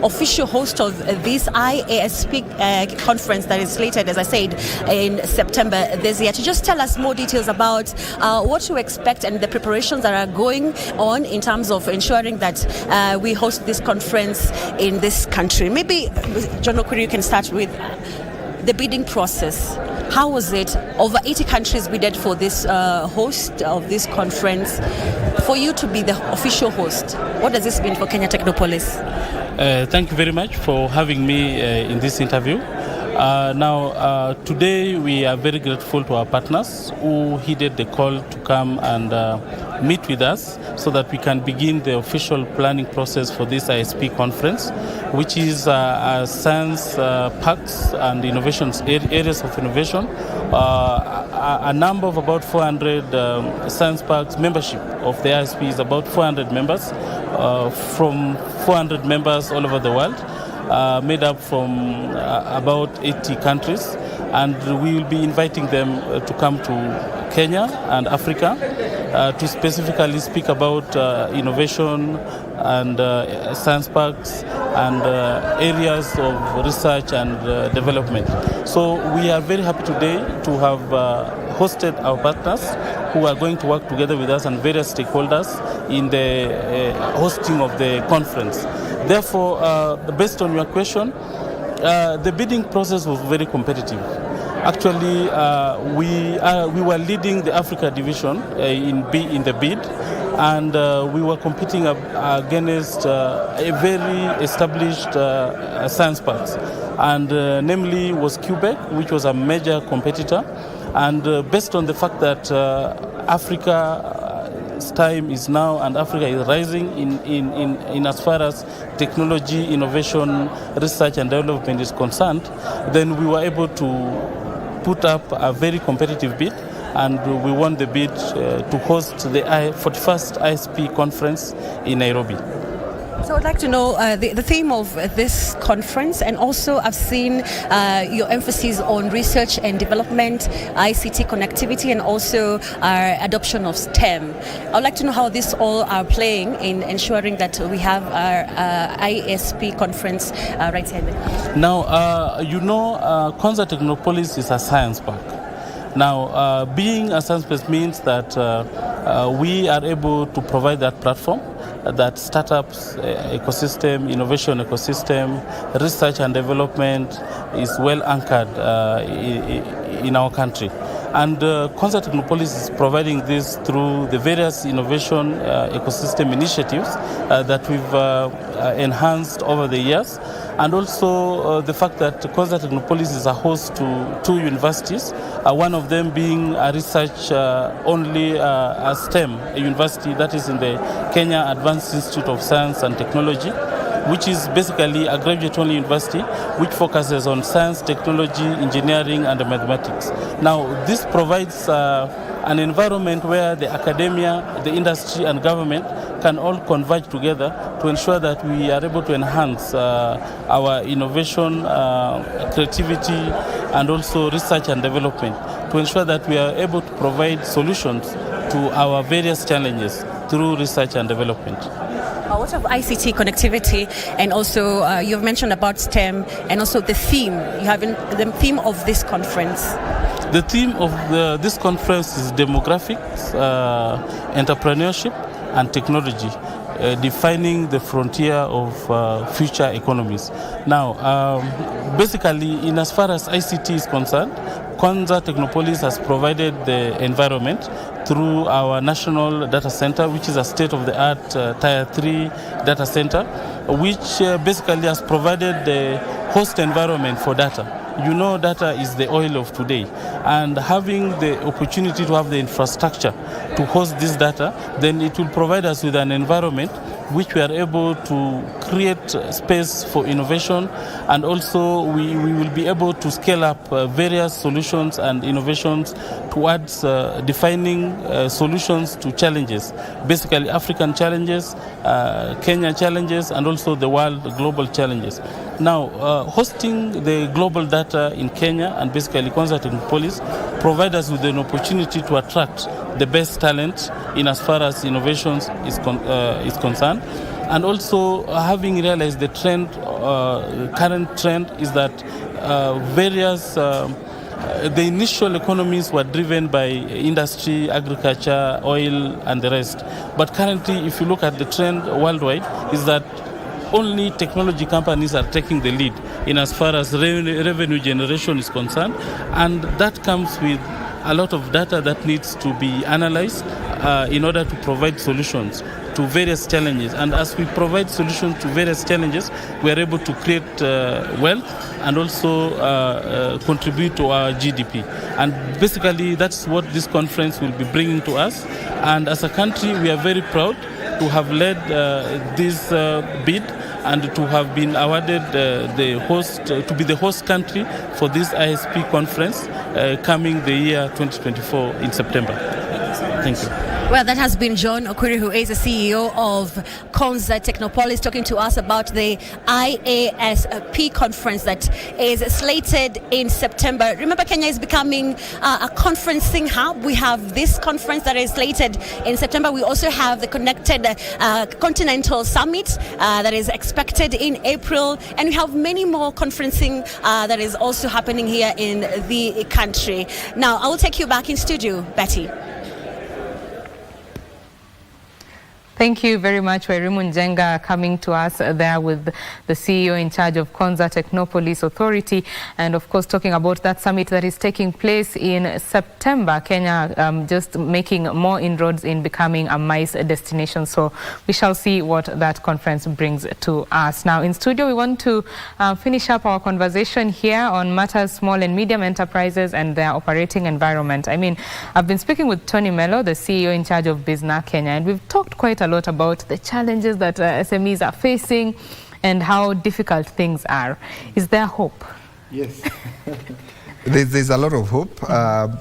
official host of this IASP conference that is slated, as I said, in September this year. To just tell us more details about what to expect and the preparations that are going on in terms of ensuring that we host this conference in this country. Maybe, John Okwiri, you can start with the bidding process. How was it? Over 80 countries bidded for this host of this conference. For you to be the official host, what does this mean for Kenya Technopolis? Thank you very much for having me in this interview. Today we are very grateful to our partners who heeded the call to come and meet with us so that we can begin the official planning process for this ISP conference, which is science parks and innovations, areas of innovation. A number of about 400 science parks. Membership of the ISP is about 400 members from 400 members all over the world. Made up from about 80 countries, and we will be inviting them to come to Kenya and Africa to specifically speak about innovation and science parks and areas of research and development. So we are very happy today to have hosted our partners who are going to work together with us and various stakeholders in the hosting of the conference. Therefore, based on your question, the bidding process was very competitive. Actually, we were leading the Africa division in the bid, and we were competing against a very established science parks, and namely was Quebec, which was a major competitor. And based on the fact that Africa's time is now and Africa is rising in as far as technology, innovation, research and development is concerned, then we were able to put up a very competitive bid, and we won the bid to host the 41st ISP conference in Nairobi. So I'd like to know the theme of this conference, and also I've seen your emphasis on research and development, ICT connectivity, and also our adoption of STEM. I'd like to know how this all are playing in ensuring that we have our ISP conference right here. Now, Konza Technopolis is a science park. Now, being a science place means that we are able to provide that platform, that startups ecosystem, innovation ecosystem, research and development is well anchored in our country. And Konza Technopolis is providing this through the various innovation ecosystem initiatives that we've enhanced over the years. And also the fact that Konza Technopolis is a host to 2 universities, one of them being a research only a STEM university that is in the Kenya Advanced Institute of Science and Technology, which is basically a graduate-only university which focuses on science, technology, engineering and mathematics. Now, this provides an environment where the academia, the industry and government can all converge together to ensure that we are able to enhance our innovation, creativity and also research and development, to ensure that we are able to provide solutions to our various challenges through research and development. What of ICT connectivity, and also you've mentioned about STEM, and also the theme, you have the theme of this conference? The theme of this conference is demographics, entrepreneurship and technology, defining the frontier of future economies. Now, basically, in as far as ICT is concerned, Konza Technopolis has provided the environment through our national data center, which is a state-of-the-art Tier 3 data center, which basically has provided the host environment for data. You know, data is the oil of today, and having the opportunity to have the infrastructure to host this data, then it will provide us with an environment which we are able to create space for innovation, and also we will be able to scale up various solutions and innovations towards defining solutions to challenges, basically African challenges, Kenya challenges, and also the world global challenges. Now, hosting the global data in Kenya and basically Konza Technopolis provide us with an opportunity to attract the best talent in as far as innovations is concerned. And also, having realized the trend, current trend is that the initial economies were driven by industry, agriculture, oil, and the rest. But currently, if you look at the trend worldwide, is that only technology companies are taking the lead in as far as revenue generation is concerned, and that comes with a lot of data that needs to be analyzed in order to provide solutions to various challenges. And as we provide solutions to various challenges, we are able to create wealth and also contribute to our GDP. And basically, that's what this conference will be bringing to us. And as a country, we are very proud to have led this bid and to have been awarded to be the host country for this ISP conference coming the year 2024 in September. Thank you. Well, that has been John Okwiri, who is the CEO of Konza Technopolis, talking to us about the IASP conference that is slated in September. Remember, Kenya is becoming a conferencing hub. We have this conference that is slated in September. We also have the Connected Continental Summit that is expected in April. And we have many more conferencing that is also happening here in the country. Now, I will take you back in studio, Betty. Thank you very much, Wairimu Njenga, coming to us there with the CEO in charge of Konza Technopolis Authority, and of course talking about that summit that is taking place in September. Kenya just making more inroads in becoming a MICE destination, so we shall see what that conference brings to us. Now in studio, we want to finish up our conversation here on matters small and medium enterprises and their operating environment. I mean, I've been speaking with Tony Mello, the CEO in charge of Bizna Kenya, and we've talked quite a lot about the challenges that SMEs are facing and how difficult things are. Is there hope? Yes. There's a lot of hope.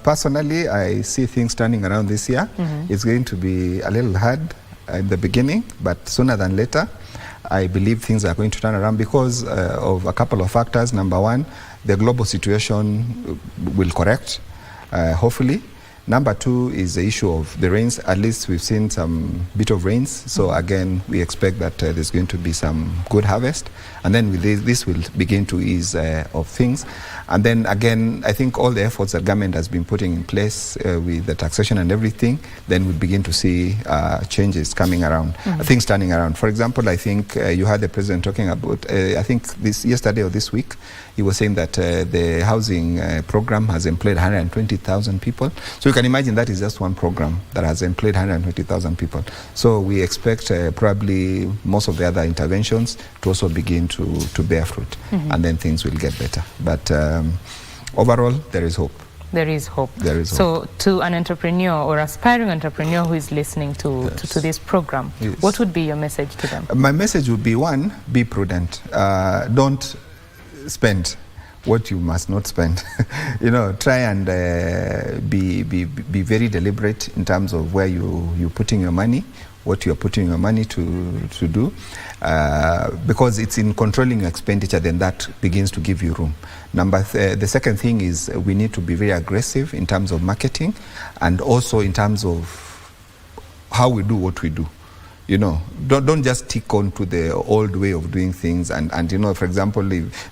Personally, I see things turning around this year. It's going to be a little hard in the beginning, but sooner than later, I believe things are going to turn around because of a couple of factors. Number one, the global situation will correct, hopefully. Number two is the issue of the rains. At least we've seen some bit of rains. So again, we expect that there's going to be some good harvest. And then with this will begin to ease of things. And then again, I think all the efforts that government has been putting in place with the taxation and everything, then we'll begin to see changes coming around, things turning around. For example, I think you had the president talking about, I think yesterday or this week, he was saying that the housing program has employed 120,000 people. So you can imagine that is just one program that has employed 120,000 people. So we expect probably most of the other interventions to also begin to bear fruit, and then things will get better. But overall, there is hope. There is hope. There is hope. So to an entrepreneur or aspiring entrepreneur who is listening to this program, what would be your message to them? My message would be, one, be prudent. Don't spend what you must not spend. You know, try and be very deliberate in terms of where you're putting your money, what you're putting your money to do, because it's in controlling your expenditure, then that begins to give you room. The second thing is we need to be very aggressive in terms of marketing and also in terms of how we do what we do. You know, don't just stick on to the old way of doing things. And you know, for example,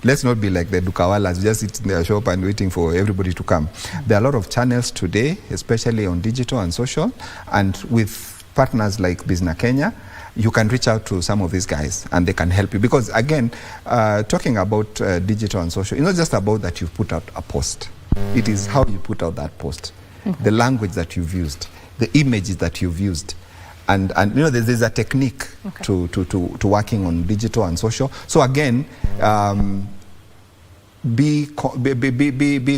let's not be like the Dukawalas, just sit in their shop and waiting for everybody to come. There are a lot of channels today, especially on digital and social. And with partners like Bizna Kenya, you can reach out to some of these guys and they can help you. Because again, talking about digital and social, it's not just about that you've put out a post. It is how you put out that post, the language that you've used, the images that you've used. And you know, there's a technique to working on digital and social. So again, be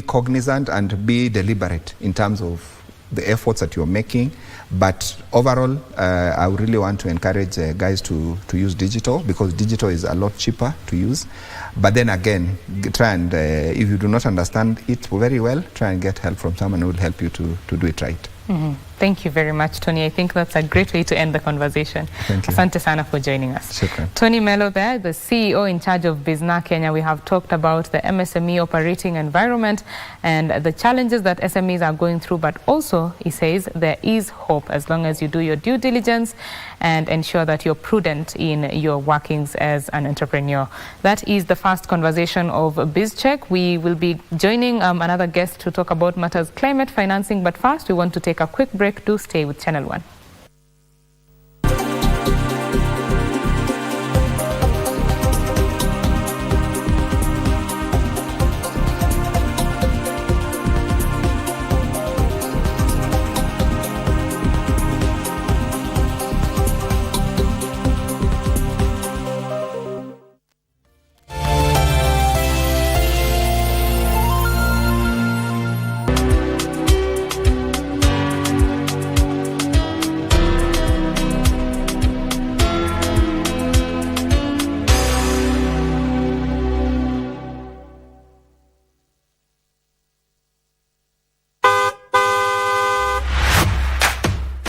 cognizant and be deliberate in terms of the efforts that you're making. But overall, I really want to encourage guys to use digital, because digital is a lot cheaper to use. But then again, try and, if you do not understand it very well, try and get help from someone who will help you to do it right. Mm-hmm. Thank you very much, Tony. I think that's a great way to end the conversation. Thank you. Asante sana for joining us. Shukran. Tony Melo there, the CEO in charge of Bizna Kenya. We have talked about the MSME operating environment and the challenges that SMEs are going through, but also, he says, there is hope as long as you do your due diligence and ensure that you're prudent in your workings as an entrepreneur. That is the first conversation of BizCheck. We will be joining another guest to talk about matters climate financing, but first we want to take a quick break. Do stay with Channel 1.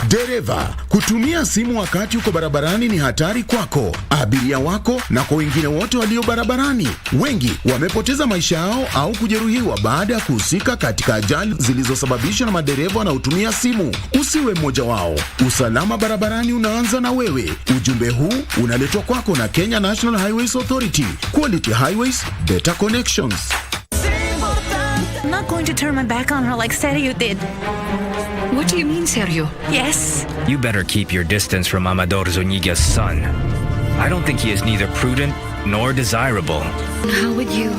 Dereva, kutumia simu wakati uko barabarani ni hatari kwako, abiria wako na kwa wengine wote walio barabarani. Wengi wamepoteza maisha yao au kujeruhiwa baada ya kuhusika katika ajali zilizosababishwa na madereva wanaotumia simu. Usiwe mmoja wao. Usalama barabarani unaanza na wewe. Ujumbe huu unaletwa kwako na Kenya National Highways Authority. Quality Highways, better connections. I'm not going to turn my back on her like Sergio did. What do you mean, Sergio? Yes. You better keep your distance from Amador Zuniga's son. I don't think he is neither prudent nor desirable. How would you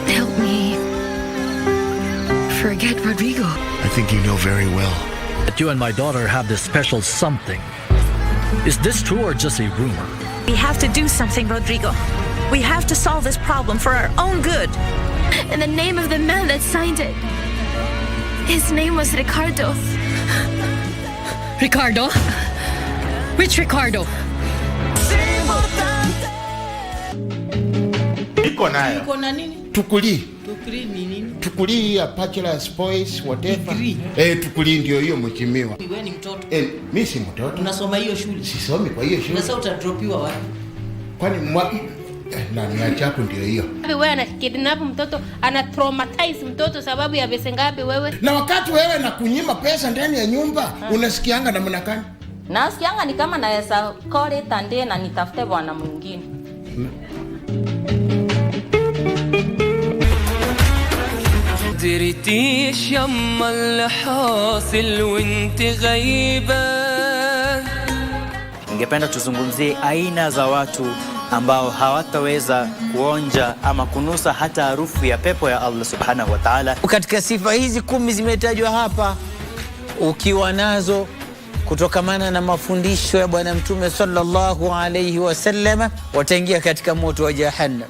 help me forget Rodrigo? I think you know very well that you and my daughter have this special something. Is this true or just a rumor? We have to do something, Rodrigo. We have to solve this problem for our own good. In the name of the man that signed it. His name was Ricardo. Ricardo? Which Ricardo? Iko nayo. Iko na nini? Tukuli. Tukuli ni nini? Tukuli ya bachelor's boys whatever. Tukuli ndio hiyo mheshimiwa. Wewe ni mtoto. Mimi si mtoto. Unasoma hiyo shule? Sisomi kwa hiyo shule. Sasa utadropiwa wapi? Kwani na niacha hapo ndio hiyo. Wewe anakidnap mtoto, ana traumatize mtoto sababu ya pesa ngapi wewe? Na wakati wewe na kunyima pesa ndani ya nyumba, unasikianga namna gani? Nasikianga ni kama naweza kole tande na nitafute bwana mwingine. دريتيش يما اللي حاصل وانت غايبه. Ningependa tuzungumzie aina za watu ambao hawataweza kuonja ama kunusa hata harufu ya pepo ya Allah subhanahu wa ta'ala. Katika sifa hizi 10 zimetajwa hapa, ukiwa nazo kutokamana na mafundisho ya Bwana Mtume sallallahu alayhi wasallam, wataingia katika moto wa jahannam.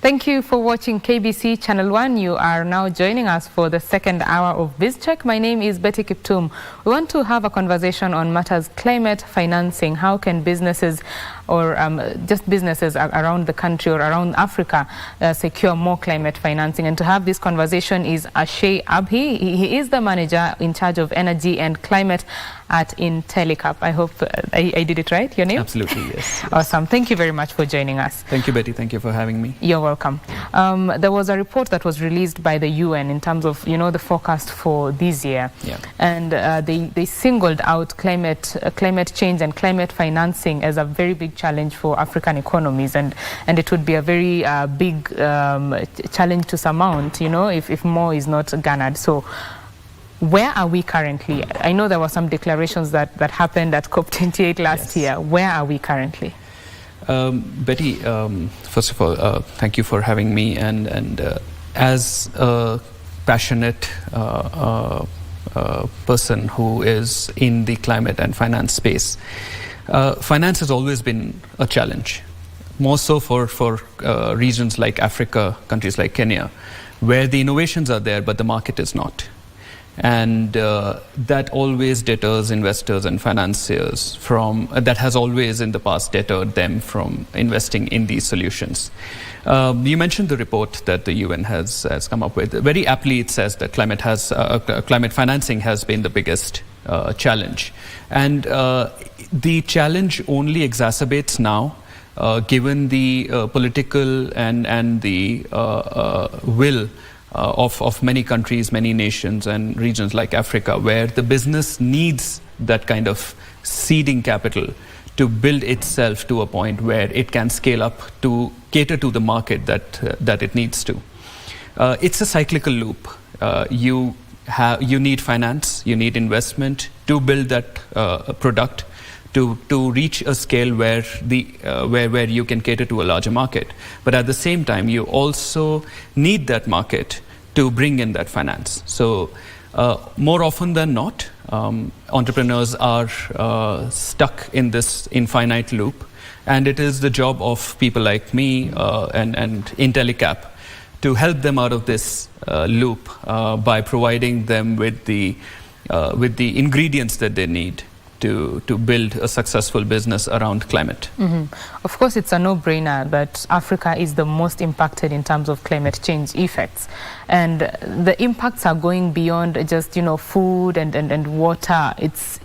Thank you for watching KBC Channel 1. You are now joining us for the second hour of BizCheck. My name is Betty Kiptum. We want to have a conversation on matters climate financing. How can businesses or just businesses around the country or around Africa secure more climate financing? And to have this conversation is Ashay Abhi. He is the manager in charge of energy and climate at Intellicap. I hope I did it right, your name? Absolutely, yes. Awesome. Thank you very much for joining us. Thank you, Betty. Thank you for having me. You're welcome. There was a report that was released by the UN in terms of, the forecast for this year. Yeah. And they singled out climate change and climate financing as a very big challenge for African economies. And it would be a very big challenge to surmount, if more is not garnered. So where are we currently? I know there were some declarations that happened at COP28 last year. Where are we currently? Betty, first of all, thank you for having me. And as a passionate person who is in the climate and finance space, finance has always been a challenge. More so for regions like Africa, countries like Kenya, where the innovations are there, but the market is not. And that always deters investors and financiers from, that has always in the past deterred them from investing in these solutions. You mentioned the report that the UN has come up with. Very aptly it says that climate financing has been the biggest challenge. And the challenge only exacerbates now, given the political and the will of many countries, many nations and regions like Africa, where the business needs that kind of seeding capital to build itself to a point where it can scale up to cater to the market that it needs to. It's a cyclical loop. You need finance, you need investment to build that product, to reach a scale where you can cater to a larger market. But at the same time, you also need that market to bring in that finance. So more often than not, entrepreneurs are stuck in this infinite loop. And it is the job of people like me and Intellicap to help them out of this loop by providing them with the ingredients that they need to build a successful business around climate. Of course, it's a no-brainer that Africa is the most impacted in terms of climate change effects. And the impacts are going beyond just, food and water. It's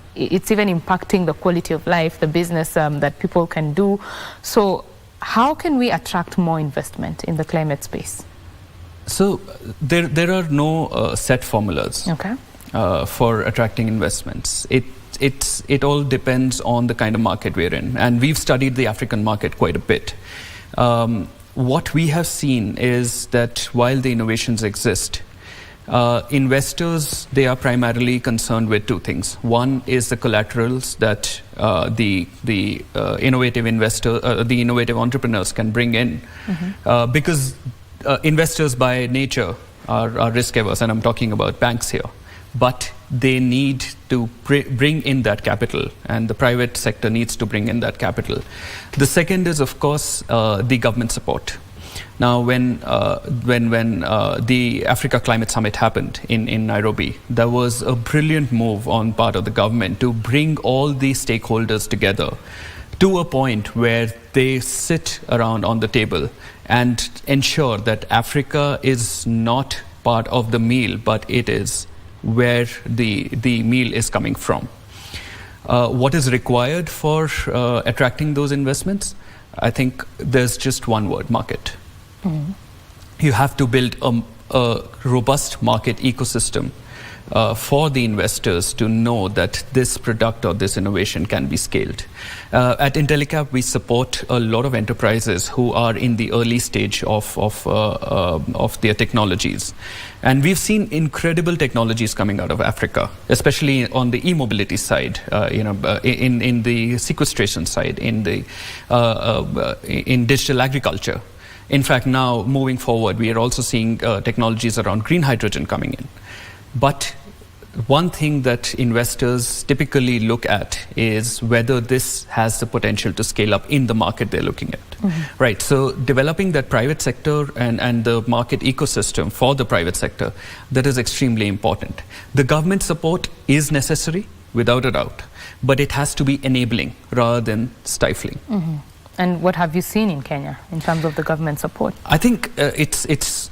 even impacting the quality of life, the business that people can do. So how can we attract more investment in the climate space? So there are no set formulas for attracting investments. It all depends on the kind of market we're in. And we've studied the African market quite a bit. What we have seen is that while the innovations exist, investors, they are primarily concerned with two things. One is the collaterals that the innovative the innovative entrepreneurs can bring in. Because investors by nature are risk averse, and I'm talking about banks here. But they need to bring in that capital, and the private sector needs to bring in that capital. The second is, of course, the government support. Now, when the Africa Climate Summit happened in Nairobi, there was a brilliant move on part of the government to bring all the stakeholders together to a point where they sit around on the table and ensure that Africa is not part of the meal, but it is where the meal is coming from. What is required for attracting those investments? I think there's just one word: market. You have to build a robust market ecosystem for the investors to know that this product or this innovation can be scaled. At Intellicap, we support a lot of enterprises who are in the early stage of their technologies. And we've seen incredible technologies coming out of Africa, especially on the e-mobility side, in the sequestration side, in digital agriculture. In fact, now moving forward, we are also seeing technologies around green hydrogen coming in. But one thing that investors typically look at is whether this has the potential to scale up in the market they're looking at. Right, so developing that private sector and the market ecosystem for the private sector, that is extremely important. The government support is necessary, without a doubt, but it has to be enabling rather than stifling. And what have you seen in Kenya in terms of the government support? I think it's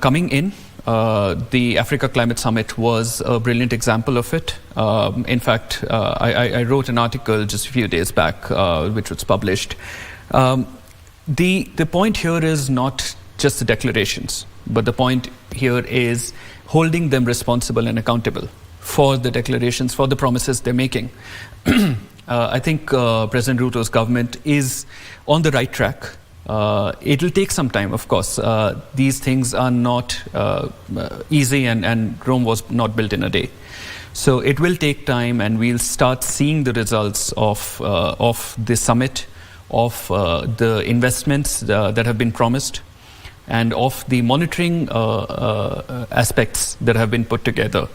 coming in. The Africa Climate Summit was a brilliant example of it. In fact, I wrote an article just a few days back, which was published. The point here is not just the declarations, but the point here is holding them responsible and accountable for the declarations, for the promises they're making. I think President Ruto's government is on the right track. It will take some time, of course. These things are not easy, and Rome was not built in a day. So it will take time, and we'll start seeing the results of this summit, of the investments that have been promised, and of the monitoring aspects that have been put together.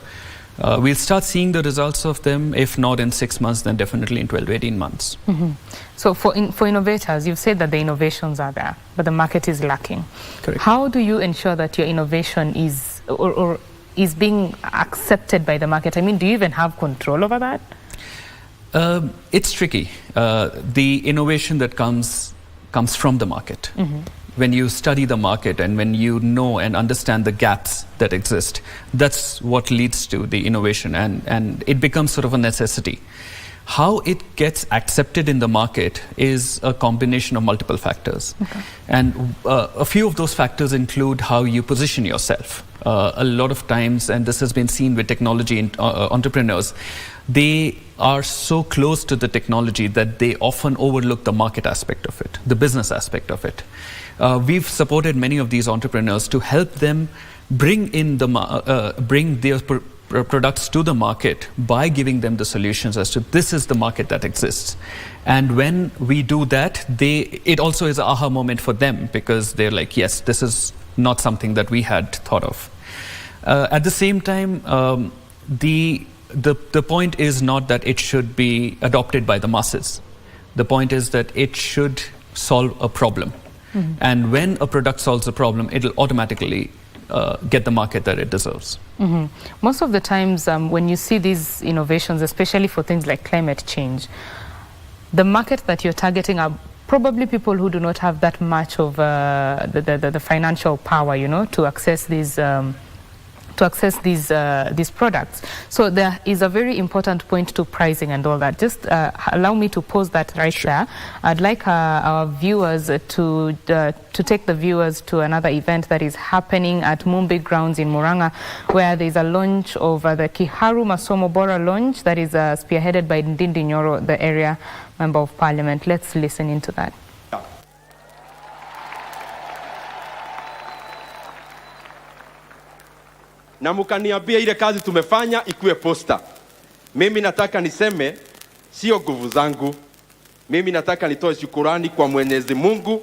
We'll start seeing the results of them, if not in 6 months, then definitely in 12 to 18 months. Mm-hmm. So for innovators, you've said that the innovations are there, but the market is lacking. Correct. How do you ensure that your innovation is or is being accepted by the market? I mean, do you even have control over that? It's tricky. The innovation that comes from the market. Mm-hmm. When you study the market and when you know and understand the gaps that exist, that's what leads to the innovation, and it becomes sort of a necessity. How it gets accepted in the market is a combination of multiple factors. Okay. And a few of those factors include how you position yourself. A lot of times, and this has been seen with technology entrepreneurs, they are so close to the technology that they often overlook the market aspect of it, the business aspect of it. We've supported many of these entrepreneurs to help them bring their products to the market by giving them the solutions as to this is the market that exists. And when we do that, it also is an aha moment for them, because they're like, yes, this is not something that we had thought of. At the same time, the point is not that it should be adopted by the masses. The point is that it should solve a problem. Mm-hmm. And when a product solves a problem, it'll automatically get the market that it deserves. Mm-hmm. Most of the times when you see these innovations, especially for things like climate change, the market that you're targeting are probably people who do not have that much of the financial power, to access these products. So there is a very important point to pricing and all that. Just allow me to pause that right there. I'd like our viewers to take the viewers to another event that is happening at Mumbi Grounds in Murang'a, where there is a launch of the Kiharu Masomo Bora launch that is spearheaded by Ndindi Nyoro, the area member of parliament. Let's listen into that. Na mkaniambia ile kazi tumefanya ikuwe posta. Mimi nataka niseme sio nguvu zangu. Mimi nataka nitoe shukrani kwa Mwenyezi Mungu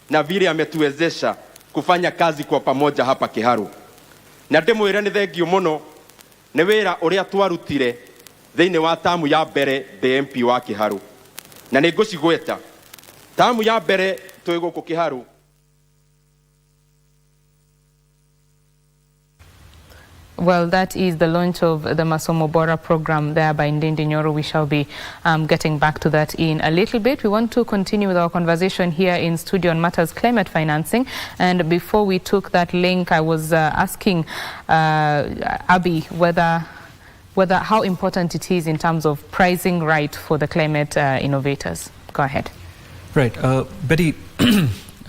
na vile ametuwezesha kufanya kazi kwa pamoja hapa Kiharu. Na ndimwire ni thengio muno ni wira uria twarutire thiini wa tamu ya mbere MP wa Kiharu. Na ni ngucigweta tamu ya mbere twi guku Kiharu. Well, that is the launch of the Masomo Bora program there by Ndindi Nyoro. We shall be getting back to that in a little bit. We want to continue with our conversation here in studio on matters climate financing. And before we took that link, I was asking Abby whether how important it is in terms of pricing right for the climate innovators. Go ahead. Right. Betty,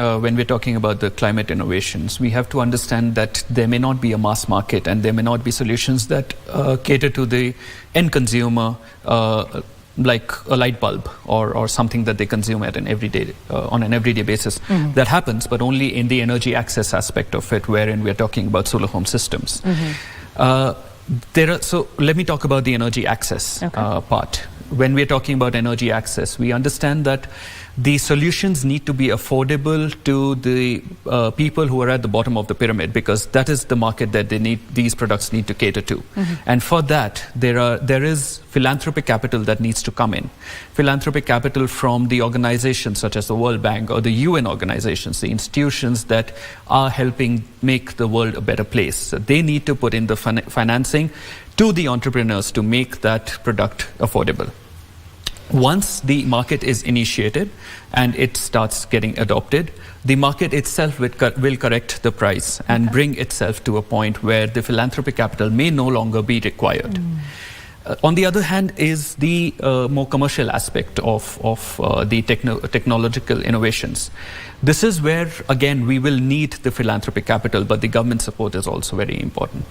when we're talking about the climate innovations, we have to understand that there may not be a mass market and there may not be solutions that cater to the end consumer, like a light bulb or something that they consume at an everyday on an everyday basis. Mm-hmm. That happens, but only in the energy access aspect of it, wherein we're talking about solar home systems. Mm-hmm. So let me talk about the energy access part. When we're talking about energy access, we understand that the solutions need to be affordable to the people who are at the bottom of the pyramid, because that is the market that these products need to cater to. Mm-hmm. And for that, there is philanthropic capital that needs to come in. Philanthropic capital from the organizations such as the World Bank or the UN organizations, the institutions that are helping make the world a better place. So they need to put in the financing to the entrepreneurs to make that product affordable. Once the market is initiated and it starts getting adopted, the market itself will correct the price and bring itself to a point where the philanthropic capital may no longer be required. On the other hand is the more commercial aspect of the technological innovations. This is where, again, we will need the philanthropic capital, but the government support is also very important.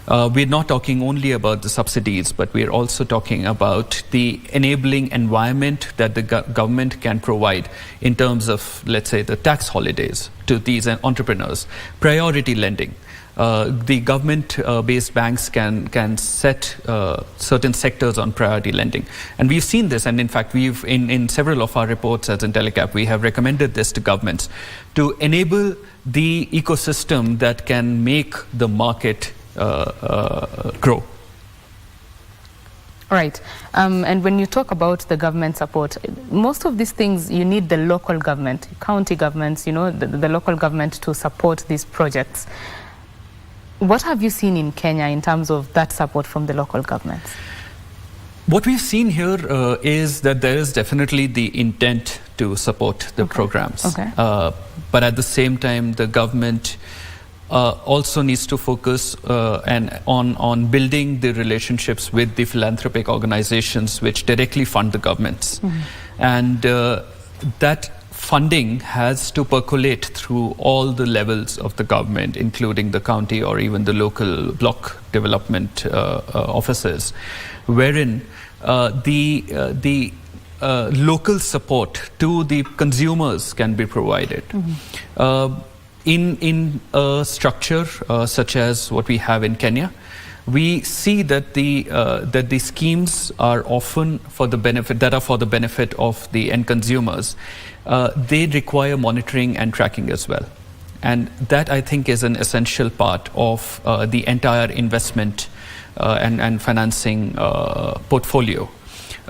We're not talking only about the subsidies, but we're also talking about the enabling environment that the government can provide in terms of, let's say, the tax holidays to these entrepreneurs, priority lending. The government-based banks can set certain sectors on priority lending. And we've seen this, and in fact, we've in several of our reports as Intellicap, we have recommended this to governments to enable the ecosystem that can make the market grow. Right. And when you talk about the government support, most of these things, you need the local government, county governments, the local government to support these projects. What have you seen in Kenya in terms of that support from the local governments? What we've seen here is that there is definitely the intent to support the programs. But at the same time, the government also needs to focus on building the relationships with the philanthropic organizations which directly fund the governments. And that funding has to percolate through all the levels of the government, including the county or even the local block development offices, wherein the local support to the consumers can be provided. In a structure such as what we have in Kenya, we see that the schemes are often for the benefit of the end consumers. They require monitoring and tracking as well, and that I think is an essential part of the entire investment and financing portfolio,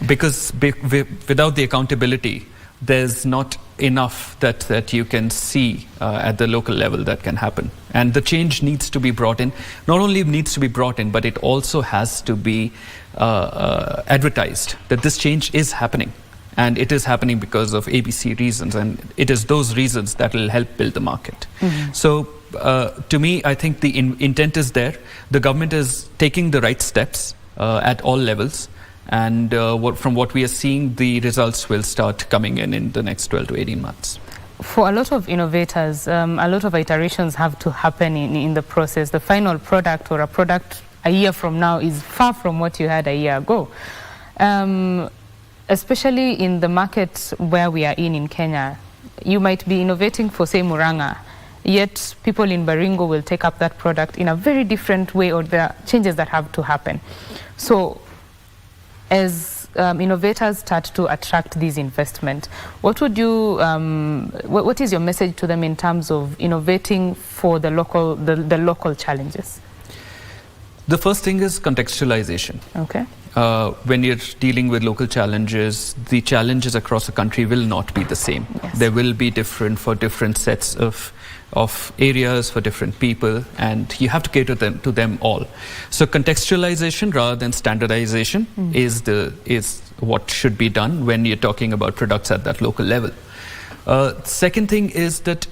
because without the accountability, there's not enough that you can see at the local level that can happen. And the change needs to be brought in. Not only needs to be brought in, but it also has to be advertised that this change is happening. And it is happening because of ABC reasons, and it is those reasons that will help build the market. So to me, I think the intent is there. The government is taking the right steps at all levels. And from what we are seeing, the results will start coming in the next 12 to 18 months. For a lot of innovators, a lot of iterations have to happen in the process. The final product or a product a year from now is far from what you had a year ago. Especially in the market where we are in Kenya, you might be innovating for, say, Muranga, yet people in Baringo will take up that product in a very different way, or there are changes that have to happen. So as innovators start to attract these investment, what would you, what is your message to them in terms of innovating for the local challenges? The first thing is contextualization. Okay. When you're dealing with local challenges, the challenges across the country will not be the same. Yes. They will be different for different sets of areas, for different people, and you have to cater to them all. So contextualization rather than standardization is what should be done when you're talking about products at that local level. Second thing is that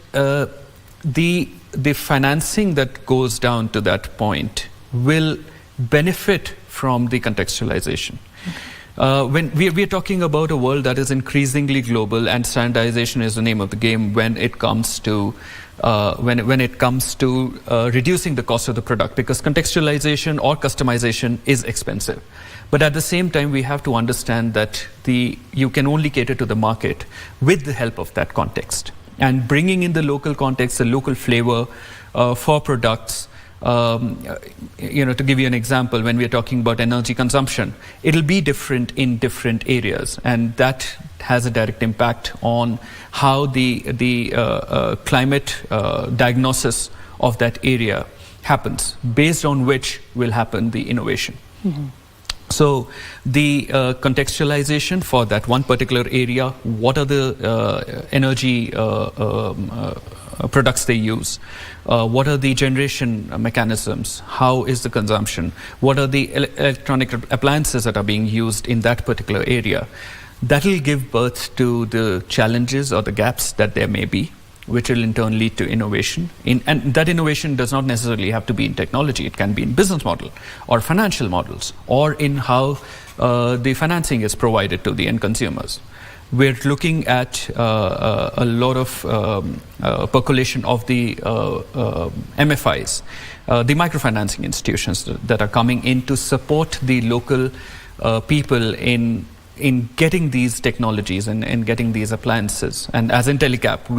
the financing that goes down to that point will benefit from the contextualization. When we are talking about a world that is increasingly global, and standardization is the name of the game when it comes to reducing the cost of the product, because contextualization or customization is expensive. But at the same time, we have to understand that you can only cater to the market with the help of that context, and bringing in the local context, the local flavor for products. To give you an example, when we are talking about energy consumption, it'll be different in different areas, and that has a direct impact on how the climate diagnosis of that area happens, based on which will happen the innovation. So the contextualization for that one particular area, what are the energy products they use, what are the generation mechanisms, how is the consumption, what are the electronic appliances that are being used in that particular area. That will give birth to the challenges or the gaps that there may be, which will in turn lead to innovation. And that innovation does not necessarily have to be in technology. It can be in business model or financial models or in how the financing is provided to the end consumers. We're looking at a lot of percolation of the MFIs, the microfinancing institutions that are coming in to support the local people in getting these technologies and getting these appliances. And as IntelliCap,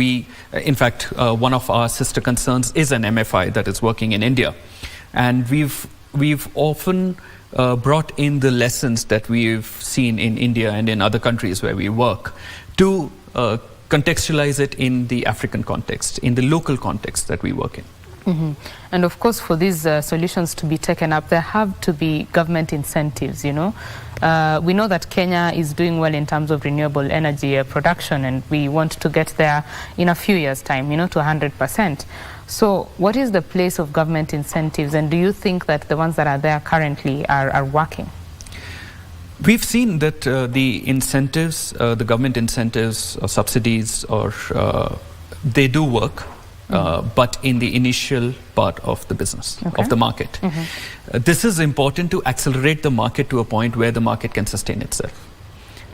in fact, one of our sister concerns is an MFI that is working in India. And we've often brought in the lessons that we've seen in India and in other countries where we work to contextualize it in the African context, in the local context that we work in. Mm-hmm. And of course, for these solutions to be taken up, there have to be government incentives, you know. We know that Kenya is doing well in terms of renewable energy production, and we want to get there in a few years' time, you know, to 100%. So what is the place of government incentives, and do you think that the ones that are there currently are working? We've seen that the incentives, the government incentives or subsidies, they do work. But in the initial part of the business, of the market. This is important to accelerate the market to a point where the market can sustain itself.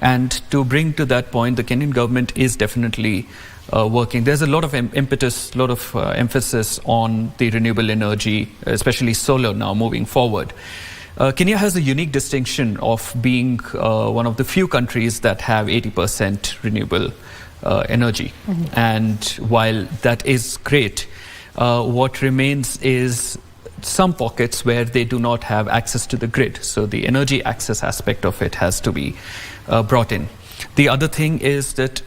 And to bring to that point, the Kenyan government is definitely working. There's a lot of impetus, a lot of emphasis on the renewable energy, especially solar now moving forward. Kenya has a unique distinction of being one of the few countries that have 80% renewable energy. And while that is great, what remains is some pockets where they do not have access to the grid. So the energy access aspect of it has to be brought in. The other thing is that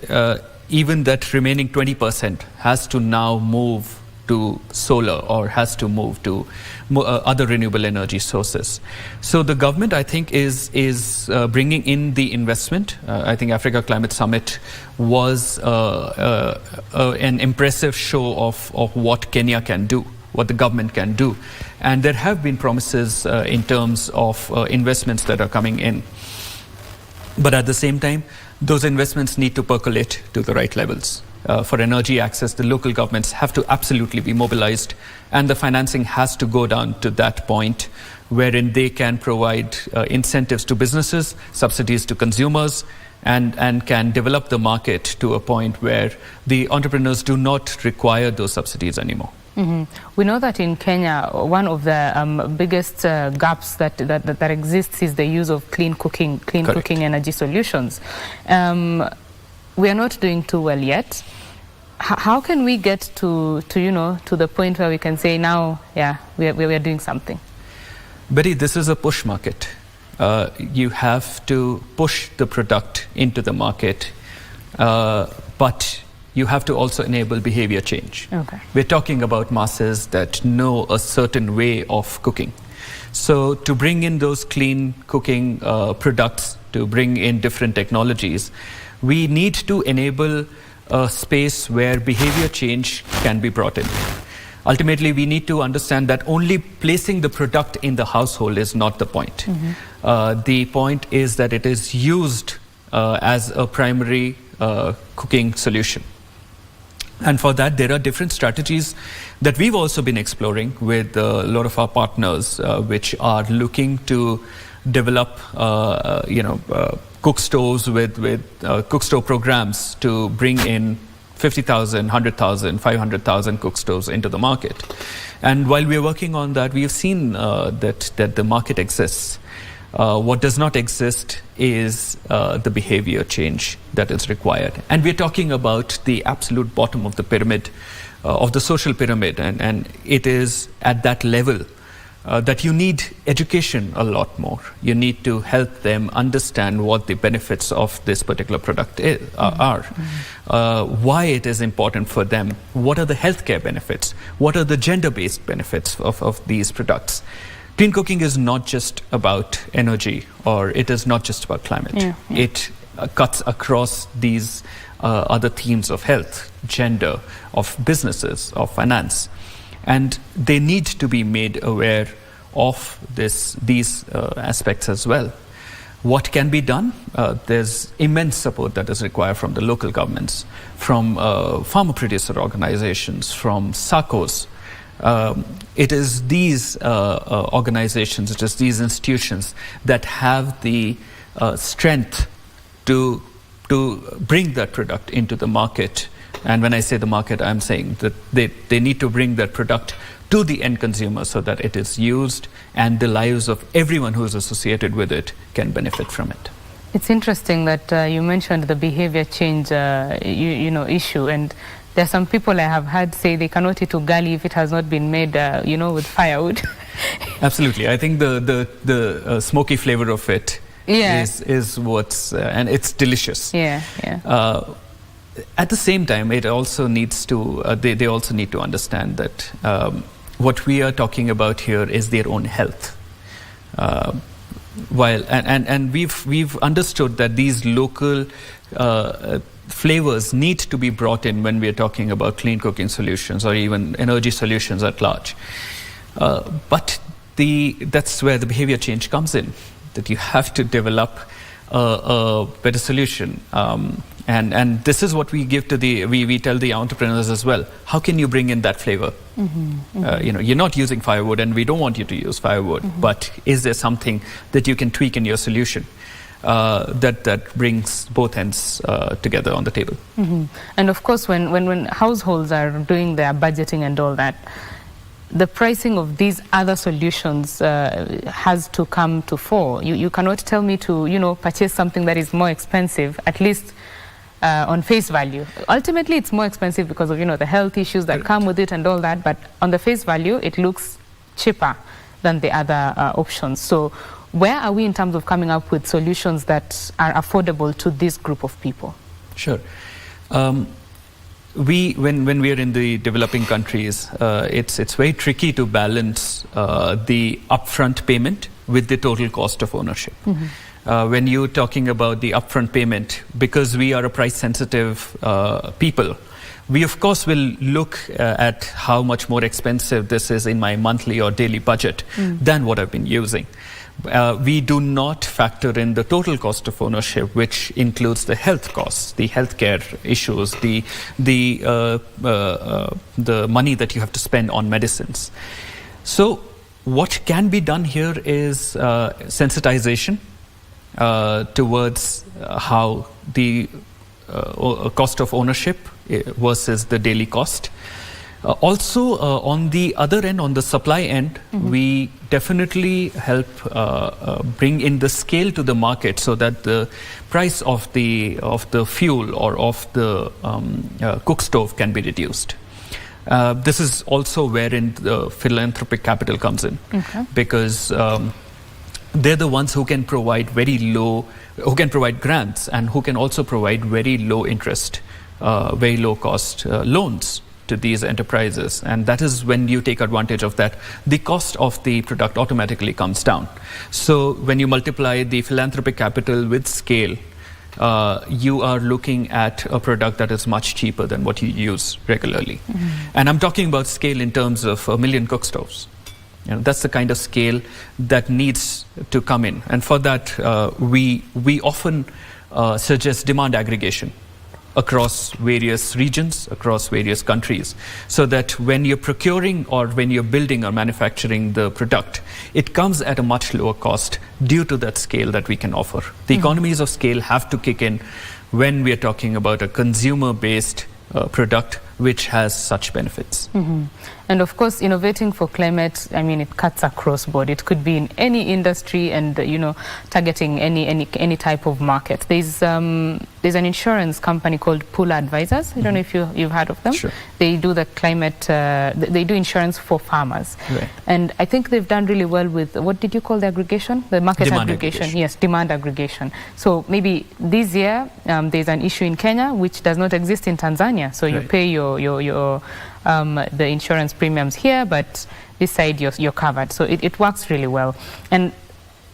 even that remaining 20% has to now move to solar or has to move to other renewable energy sources. So the government, I think, is bringing in the investment. I think Africa Climate Summit was an impressive show of what Kenya can do, what the government can do. And there have been promises in terms of investments that are coming in. But at the same time, those investments need to percolate to the right levels. For energy access, the local governments have to absolutely be mobilized, and the financing has to go down to that point wherein they can provide incentives to businesses, subsidies to consumers, and can develop the market to a point where the entrepreneurs do not require those subsidies anymore. We know that in Kenya, one of the biggest gaps that exists is the use of clean cooking energy solutions. We are not doing too well yet. How can we get to the point where we can say now, we are doing something? Betty, this is a push market. You have to push the product into the market, but you have to also enable behavior change. We're talking about masses that know a certain way of cooking. So to bring in those clean cooking products, to bring in different technologies, we need to enable a space where behavior change can be brought in. Ultimately, we need to understand that only placing the product in the household is not the point. The point is that it is used as a primary cooking solution. And for that, there are different strategies that we've also been exploring with a lot of our partners, which are looking to develop, cook stoves with cook stove programs to bring in 50,000, 100,000, 500,000 cook stoves into the market. And while we're working on that, we've seen that the market exists. What does not exist is the behavior change that is required. And we're talking about the absolute bottom of the pyramid, of the social pyramid. And it is at that level that you need education a lot more. You need to help them understand what the benefits of this particular product are, why it is important for them, what are the healthcare benefits, what are the gender-based benefits of these products. Clean cooking is not just about energy, or it is not just about climate. It cuts across these other themes of health, gender, of businesses, of finance. And they need to be made aware of these aspects as well. What can be done? There's immense support that is required from the local governments, from farmer producer organizations, from SACCOs. It is these organizations, it is these institutions that have the strength to bring that product into the market. And when I say the market, I'm saying that they need to bring that product to the end consumer so that it is used and the lives of everyone who is associated with it can benefit from it. It's interesting that you mentioned the behavior change issue, and there are some people I have heard say they cannot eat ugali if it has not been made with firewood. Absolutely. I think the smoky flavor of it is what's and it's delicious. At the same time, it also needs to they also need to understand that what we are talking about here is their own health. And we've understood that these local flavors need to be brought in when we are talking about clean cooking solutions or even energy solutions at large. But that's where the behavior change comes in, that you have to develop a better solution. And this is what we give to we tell the entrepreneurs as well. How can you bring in that flavor? You're not using firewood, and we don't want you to use firewood, but is there something that you can tweak in your solution that brings both ends together on the table? And of course, when households are doing their budgeting and all that, the pricing of these other solutions has to come to fore. You cannot tell me to purchase something that is more expensive, at least on face value. Ultimately, it's more expensive because of the health issues that come with it and all that, but on the face value, it looks cheaper than the other options. So where are we in terms of coming up with solutions that are affordable to this group of people? Sure. When we are in the developing countries, it's very tricky to balance the upfront payment with the total cost of ownership. When you're talking about the upfront payment, because we are a price-sensitive people, we of course will look at how much more expensive this is in my monthly or daily budget than what I've been using. We do not factor in the total cost of ownership, which includes the health costs, the healthcare issues, the money that you have to spend on medicines. So what can be done here is sensitization towards how the cost of ownership versus the daily cost. Also, on the other end, on the supply end, we definitely help bring in the scale to the market so that the price of the fuel or of the cook stove can be reduced. This is also wherein the philanthropic capital comes in, because they're the ones who can provide who can provide grants and who can also provide very low interest, very low cost loans to these enterprises. And that is when you take advantage of that, the cost of the product automatically comes down. So when you multiply the philanthropic capital with scale, you are looking at a product that is much cheaper than what you use regularly. And I'm talking about scale in terms of 1 million cook stoves. That's the kind of scale that needs to come in. And for that, we often suggest demand aggregation across various regions, across various countries, so that when you're procuring or when you're building or manufacturing the product, it comes at a much lower cost due to that scale that we can offer. The economies of scale have to kick in when we are talking about a consumer-based product which has such benefits. And of course, innovating for climate, I mean, it cuts across board. It could be in any industry and, targeting any type of market. There's an insurance company called Pool Advisors. I don't know if you've heard of them. Sure. They do the climate, they do insurance for farmers. Right. And I think they've done really well with, what did you call the aggregation? The market Demand aggregation. Yes, demand aggregation. So maybe this year, there's an issue in Kenya which does not exist in Tanzania. So you pay your the insurance premiums here, but this side you're covered. So it works really well. And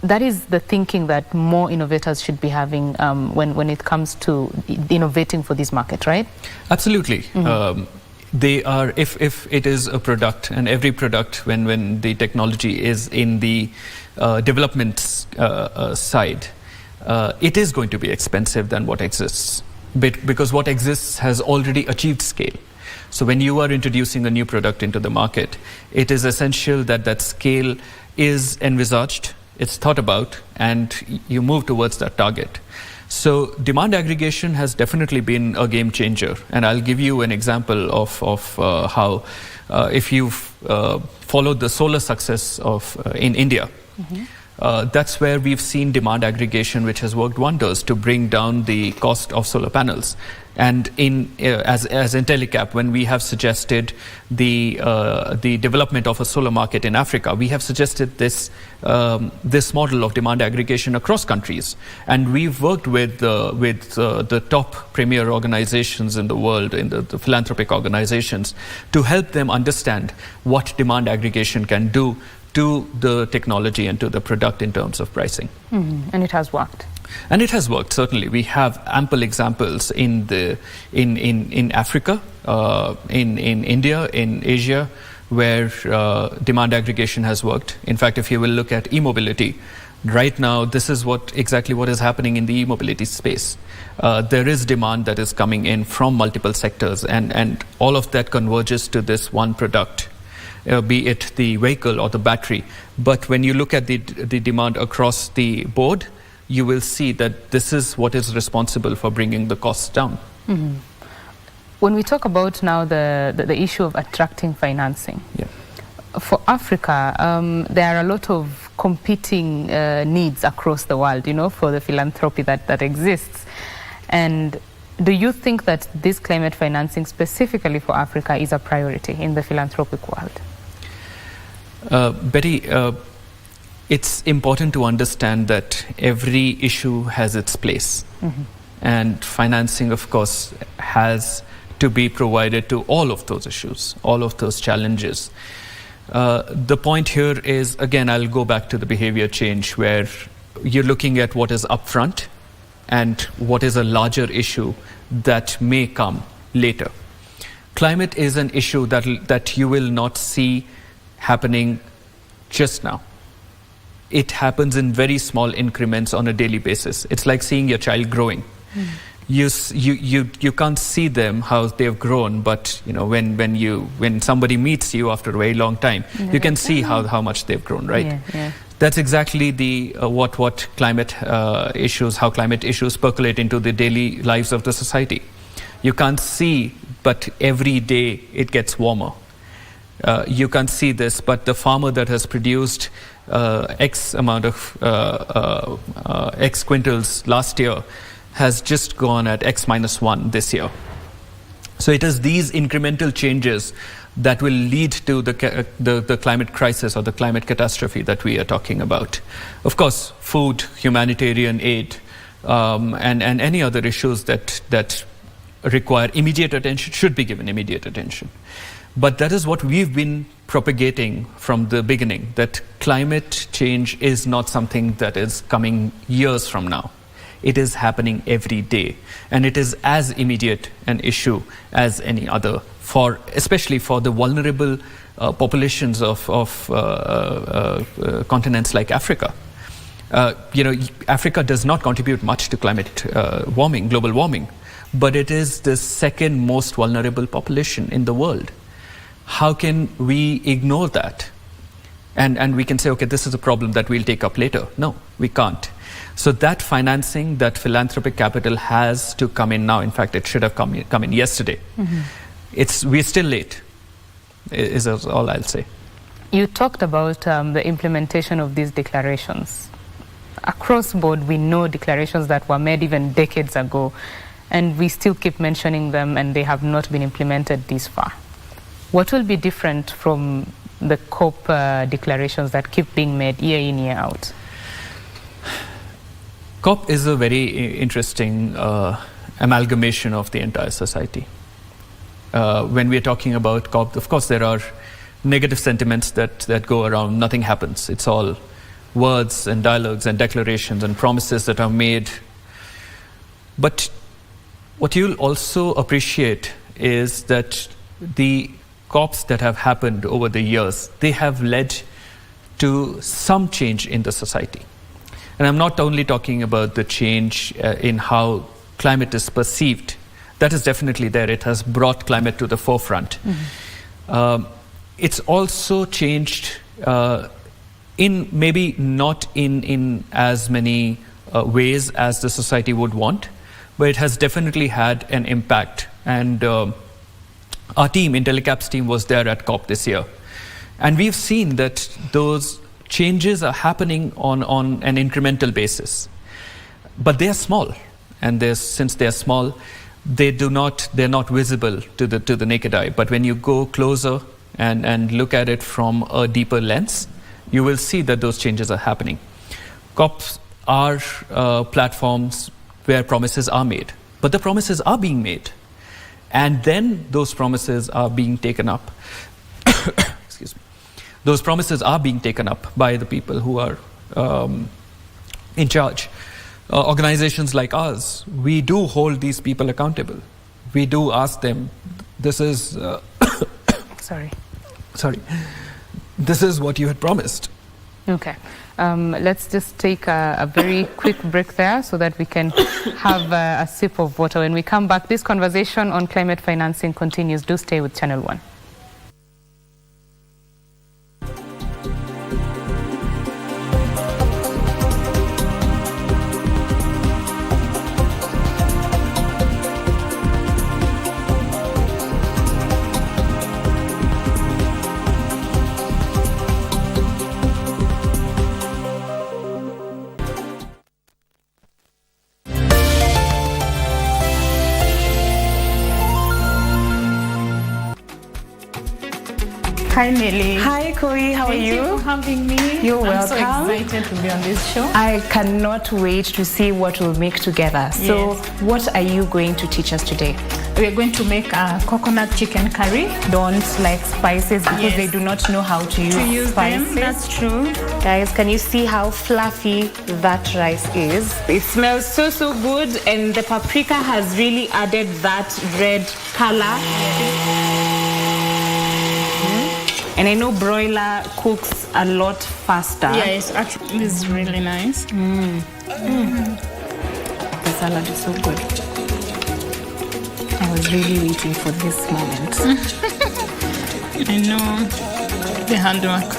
that is the thinking that more innovators should be having when it comes to innovating for this market, right? Absolutely. They are, if it is a product, and every product, when the technology is in the development side, it is going to be expensive than what exists, because what exists has already achieved scale. So when you are introducing a new product into the market, it is essential that that scale is envisaged, it's thought about, and you move towards that target. So demand aggregation has definitely been a game changer. And I'll give you an example of how, if you've followed the solar success in India, that's where we've seen demand aggregation, which has worked wonders to bring down the cost of solar panels. And as Intellicap, when we have suggested the development of a solar market in Africa, we have suggested this model of demand aggregation across countries. And we've worked with the top premier organizations in the world, in the philanthropic organizations, to help them understand what demand aggregation can do to the technology and to the product in terms of pricing. And it has worked. And it has worked, certainly. We have ample examples in Africa, in India, in Asia, where demand aggregation has worked. In fact, if you will look at e-mobility, right now, this is exactly what is happening in the e-mobility space. There is demand that is coming in from multiple sectors, and all of that converges to this one product, be it the vehicle or the battery. But when you look at the demand across the board, you will see that this is what is responsible for bringing the costs down. When we talk about now the issue of attracting financing, for Africa, there are a lot of competing needs across the world, for the philanthropy that exists. And do you think that this climate financing specifically for Africa is a priority in the philanthropic world? Betty, it's important to understand that every issue has its place. And financing, of course, has to be provided to all of those issues, all of those challenges. The point here is, again, I'll go back to the behavior change, where you're looking at what is upfront and what is a larger issue that may come later. Climate is an issue that you will not see happening just now. It happens in very small increments on a daily basis. It's like seeing your child growing. You can't see them how they've grown, but when somebody meets you after a very long time, you can see how much they've grown, right? That's exactly what climate issues, how climate issues percolate into the daily lives of the society. You can't see, but every day it gets warmer. You can't see this, but the farmer that has produced X amount of X quintals last year has just gone at X minus 1 this year. So it is these incremental changes that will lead to the climate crisis or the climate catastrophe that we are talking about. Of course, food, humanitarian aid, and any other issues that require immediate attention should be given immediate attention. But that is what we've been propagating from the beginning, that climate change is not something that is coming years from now. It is happening every day, and it is as immediate an issue as any other, especially for the vulnerable populations of continents like Africa. Africa does not contribute much to climate warming, global warming, but it is the second most vulnerable population in the world. How can we ignore that? And we can say, okay, this is a problem that we'll take up later. No, we can't. So that financing, that philanthropic capital has to come in now. In fact, it should have come in yesterday. We're still late, is all I'll say. You talked about the implementation of these declarations. Across board, we know declarations that were made even decades ago, and we still keep mentioning them, and they have not been implemented this far. What will be different from the COP declarations that keep being made year in, year out? COP is a very interesting amalgamation of the entire society. When we're talking about COP, of course, there are negative sentiments that go around. Nothing happens. It's all words and dialogues and declarations and promises that are made. But what you'll also appreciate is that the COPs that have happened over the years, they have led to some change in the society. And I'm not only talking about the change in how climate is perceived. That is definitely there. It has brought climate to the forefront. It's also changed in maybe not in as many ways as the society would want, but it has definitely had an impact. And our team, Intellicap's team, was there at COP this year. And we've seen that those changes are happening on an incremental basis. But they are small. And since they are small, they're not visible to the naked eye. But when you go closer and look at it from a deeper lens, you will see that those changes are happening. COPs are platforms where promises are made. But the promises are being made. And then those promises are being taken up. Excuse me. Those promises are being taken up by the people who are in charge. Organizations like ours, we do hold these people accountable. We do ask them, this is... Sorry. This is what you had promised. Okay. Let's just take a very quick break there so that we can have a sip of water. When we come back, this conversation on climate financing continues. Do stay with Channel 1. Hi Nelly. Hi Koi, how are you? Thank you for having me. You're welcome. welcome. I'm so excited to be on this show. I cannot wait to see what we'll make together. So what are you going to teach us today? We are going to make a coconut chicken curry. Don't like spices because they do not know how to use spices. Them. That's true. Guys, can you see how fluffy that rice is? It smells so good, and the paprika has really added that red color. And I know broiler cooks a lot faster. Yes, actually, it's really nice. The salad is so good. I was really waiting for this moment. I know the handwork.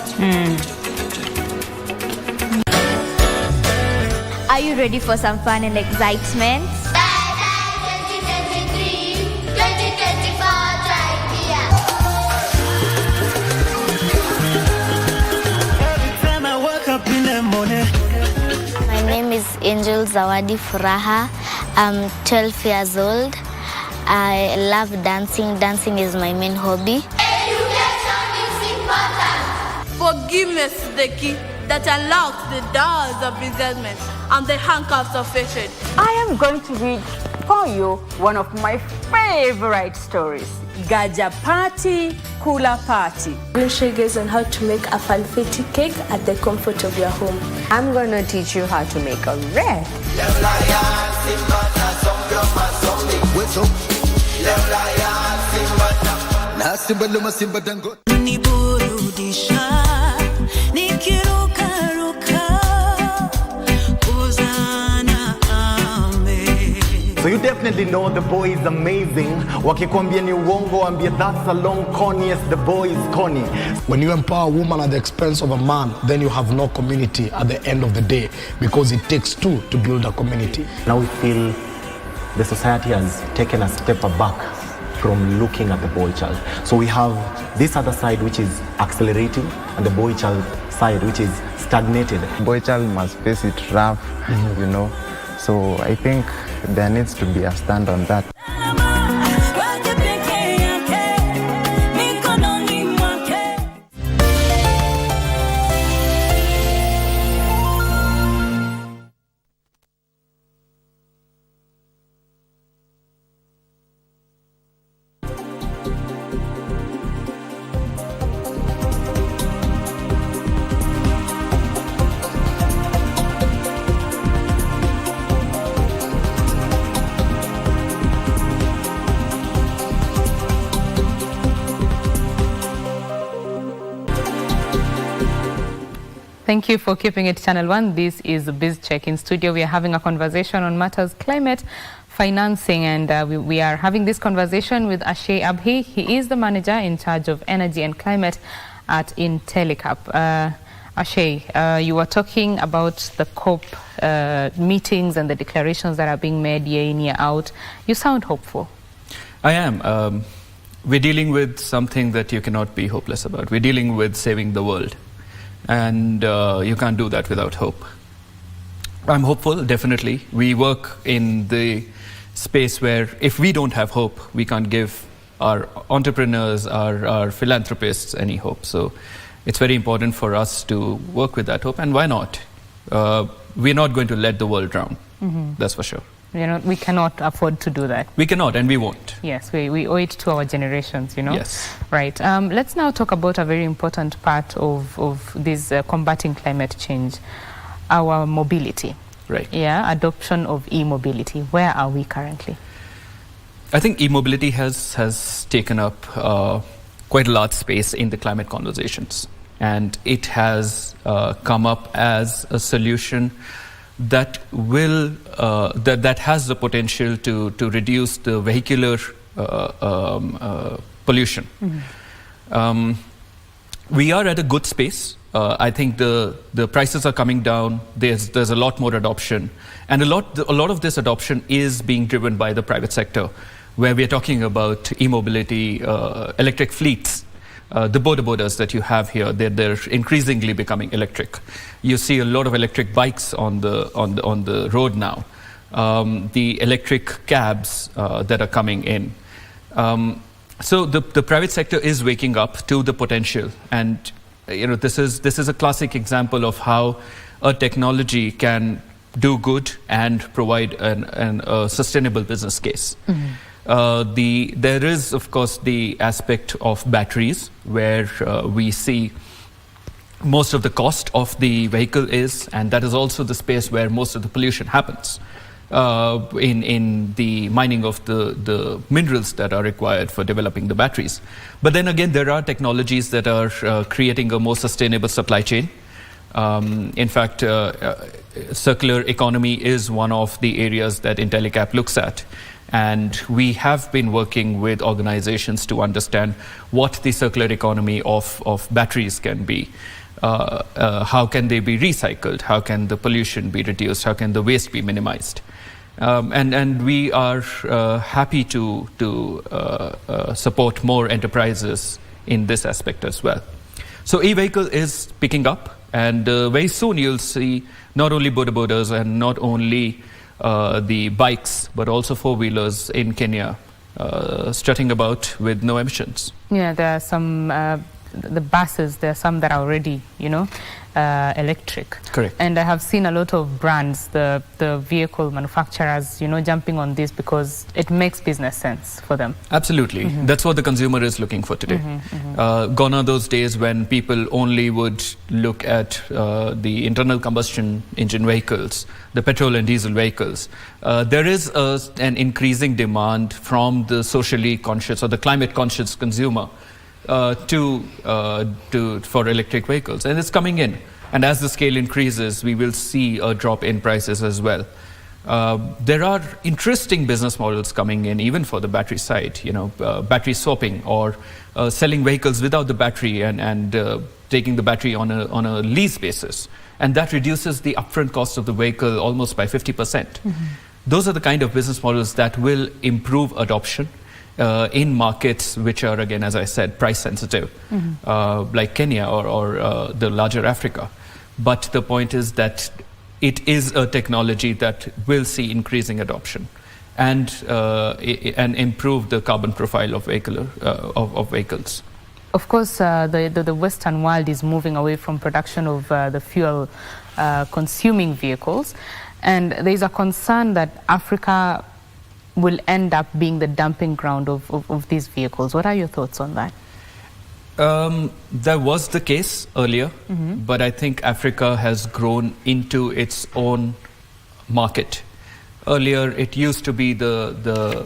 Are you ready for some fun and excitement? My name is Angel Zawadi Furaha. I'm 12 years old. I love dancing. Dancing is my main hobby. Forgiveness is the key that unlocks the doors of resentment and the handcuffs of hatred. I am going to read for you one of my favorite stories, Gaja Party, Kula Party. I'm going to show you guys on how to make a fanfiti cake at the comfort of your home. I'm going to teach you how to make a red. So you definitely know the boy is amazing. Wakikwambia ni uongo, ambia that's a long corny, yes, the boy is corny. When you empower a woman at the expense of a man, then you have no community at the end of the day, because it takes two to build a community. Now we feel the society has taken a step back from looking at the boy child. So we have this other side which is accelerating, and the boy child side which is stagnated. Boy child must face it rough, you know. So I think there needs to be a stand on that. Thank you for keeping it Channel 1. This is Biz Check. In studio, we are having a conversation on matters climate financing, and we are having this conversation with Ashay Abhi. He is the manager in charge of energy and climate at Intellicap. Ashay, you were talking about the COP meetings and the declarations that are being made year in, year out. You sound hopeful. I am. We're dealing with something that you cannot be hopeless about. We're dealing with saving the world. And you can't do that without hope. I'm hopeful, definitely. We work in the space where if we don't have hope, we can't give our entrepreneurs, our philanthropists any hope. So it's very important for us to work with that hope. And why not? We're not going to let the world drown. That's for sure. We cannot afford to do that. We cannot, and we won't. Yes, we owe it to our generations, Yes. Right. Let's now talk about a very important part of this combating climate change, our mobility. Right. Yeah, adoption of e-mobility. Where are we currently? I think e-mobility has taken up quite a large space in the climate conversations. And it has come up as a solution that will that has the potential to reduce the vehicular pollution. We are at a good space. I think the prices are coming down. There's a lot more adoption, and a lot of this adoption is being driven by the private sector, where we are talking about e-mobility, electric fleets. The bodas that you have here, they're increasingly becoming electric. You see a lot of electric bikes on the road now. The electric cabs that are coming in. So the private sector is waking up to the potential, and this is a classic example of how a technology can do good and provide a sustainable business case. There is, of course, the aspect of batteries, where we see most of the cost of the vehicle is, and that is also the space where most of the pollution happens in the mining of the minerals that are required for developing the batteries. But then again, there are technologies that are creating a more sustainable supply chain. In fact, circular economy is one of the areas that Intellicap looks at. And we have been working with organizations to understand what the circular economy of batteries can be. How can they be recycled? How can the pollution be reduced? How can the waste be minimized? And we are happy to support more enterprises in this aspect as well. So e-vehicle is picking up, and very soon you'll see not only bodas and not only the bikes, but also four-wheelers in Kenya strutting about with no emissions. Yeah, there are some, the buses, there are some that are already, electric. Correct. And I have seen a lot of brands, the vehicle manufacturers, jumping on this because it makes business sense for them. Absolutely. That's what the consumer is looking for today. Gone are those days when people only would look at the internal combustion engine vehicles, the petrol and diesel vehicles. There is an increasing demand from the socially conscious or the climate conscious consumer for electric vehicles, and it's coming in. And as the scale increases, we will see a drop in prices as well. There are interesting business models coming in, even for the battery side. Battery swapping or selling vehicles without the battery and taking the battery on a lease basis, and that reduces the upfront cost of the vehicle almost by 50%. Those are the kind of business models that will improve adoption in markets which are, again, as I said, price sensitive, like Kenya or the larger Africa. But the point is that it is a technology that will see increasing adoption and improve the carbon profile of vehicles. Of course, the Western world is moving away from production of the fuel consuming vehicles, and there is a concern that Africa will end up being the dumping ground of these vehicles. What are your thoughts on that? That was the case earlier, but I think Africa has grown into its own market. Earlier, it used to be the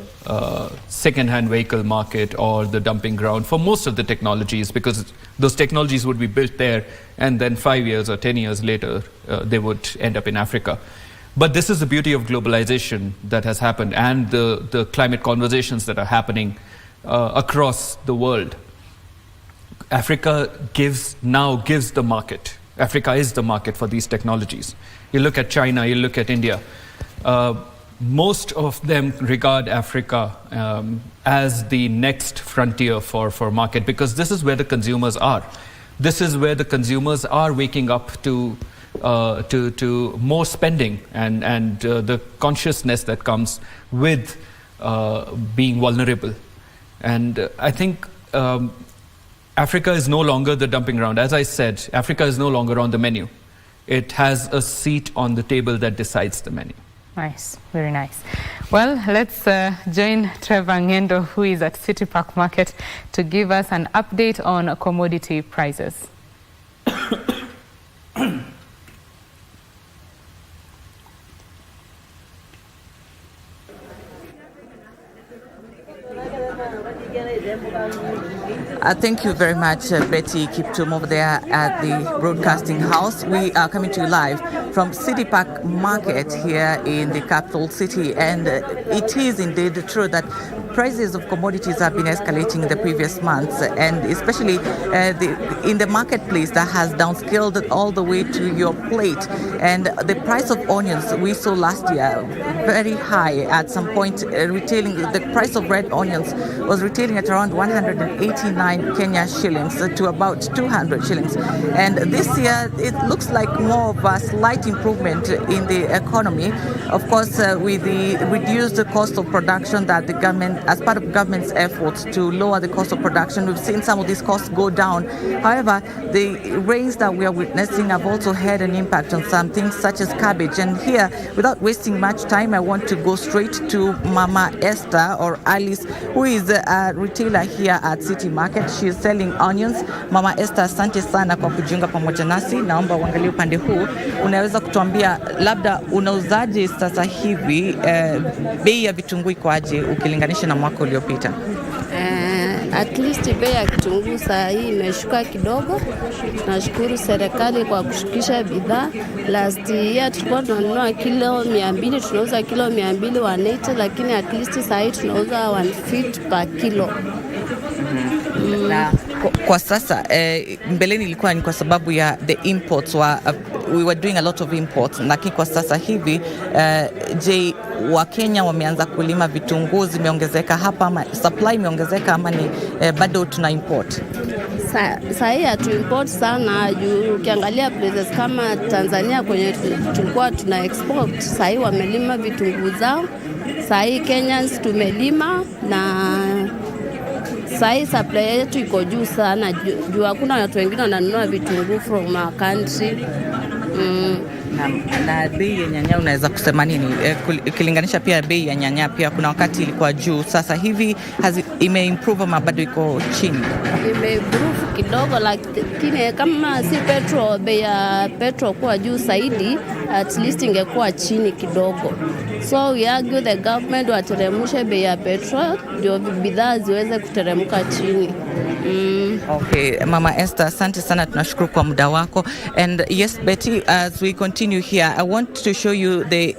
second-hand vehicle market or the dumping ground for most of the technologies, because those technologies would be built there, and then 5 years or 10 years later, they would end up in Africa. But this is the beauty of globalization that has happened, and the climate conversations that are happening across the world. Africa now gives the market. Africa is the market for these technologies. You look at China, you look at India. Most of them regard Africa as the next frontier for market, because this is where the consumers are. This is where the consumers are waking up to more spending and the consciousness that comes with being vulnerable. And I think Africa is no longer the dumping ground. As I said, Africa is no longer on the menu. It has a seat on the table that decides the menu. Nice, very nice. Well, let's join Trevor Ngendo, who is at City Park Market, to give us an update on commodity prices. Thank you very much, Betty Kiptum, over there at the Broadcasting House. We are coming to you live from City Park Market here in the capital city, and it is indeed true that prices of commodities have been escalating in the previous months, and especially in the marketplace that has downscaled all the way to your plate. And the price of onions we saw last year very high at some point, retailing. The price of red onions was retailing at around 189 Kenya shillings to about 200 shillings. And this year it looks like more of a slight improvement in the economy. Of course, with the reduced cost of production that the government, as part of government's efforts to lower the cost of production, we've seen some of these costs go down. However, the rains that we are witnessing have also had an impact on some things such as cabbage. And here, without wasting much time, I want to go straight to Mama Esther, or Alice, who is a retailer here at City Market. She is selling onions. Mama Esther, asante sana kwa kujiunga pamoja nasi. Naomba uangalie upande huu. Unaweza kutuambia labda unauzaje sasa hivi, bei ya vitunguu iko aje ukilinganisha na mwaka uliopita? At least bei ya kitunguu saa hii imeshuka kidogo. Tunashukuru serikali kwa kushukisha bidhaa. Last year tulikuwa tunanunua kilo 200, tunauza kilo 280, lakini at least saa hii tunauza 150 per kilo. Na kwa sasa mbeleni ilikuwa ni kwa sababu ya the imports, we were doing a lot of imports, lakini kwa sasa hivi je, wa Kenya wameanza kulima vitunguu, zimeongezeka hapa ama supply imeongezeka ama ni bado tuna import? Saa hii hatu import sana. Ukiangalia places kama Tanzania kwenye tulikuwa tuna export, saa hii wamelima vitunguu zao. Saa hii Kenyans tumelima, na saa hii supply yetu iko juu sana, juu hakuna watu wengine wananunua vitunguu from our country. Na bei ya nyanya unaweza kusema nini? Ukilinganisha pia bei ya nyanya pia kuna wakati ilikuwa juu, sasa hivi imeimprove ama bado iko chini? Imeimprove kidogo, lakini kama si petrol, bei ya petrol kuwa juu zaidi, at least ingekuwa chini kidogo. So we argue the government wateremshe bei ya petrol ndio bidhaa ziweze kuteremka chini. Okay, Mama Esther, asante sana, tunashukuru kwa muda wako. And yes, Betty, as we continue here, I want to show you the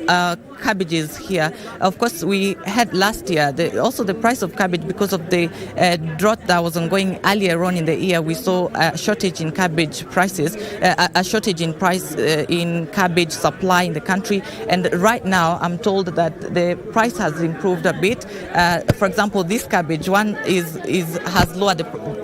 cabbages here. Of course, we had last year also the price of cabbage, because of the drought that was ongoing earlier on in the year. We saw a shortage in cabbage prices, a shortage in price in cabbage supply in the country. And right now, I'm told that the price has improved a bit. For example, this cabbage one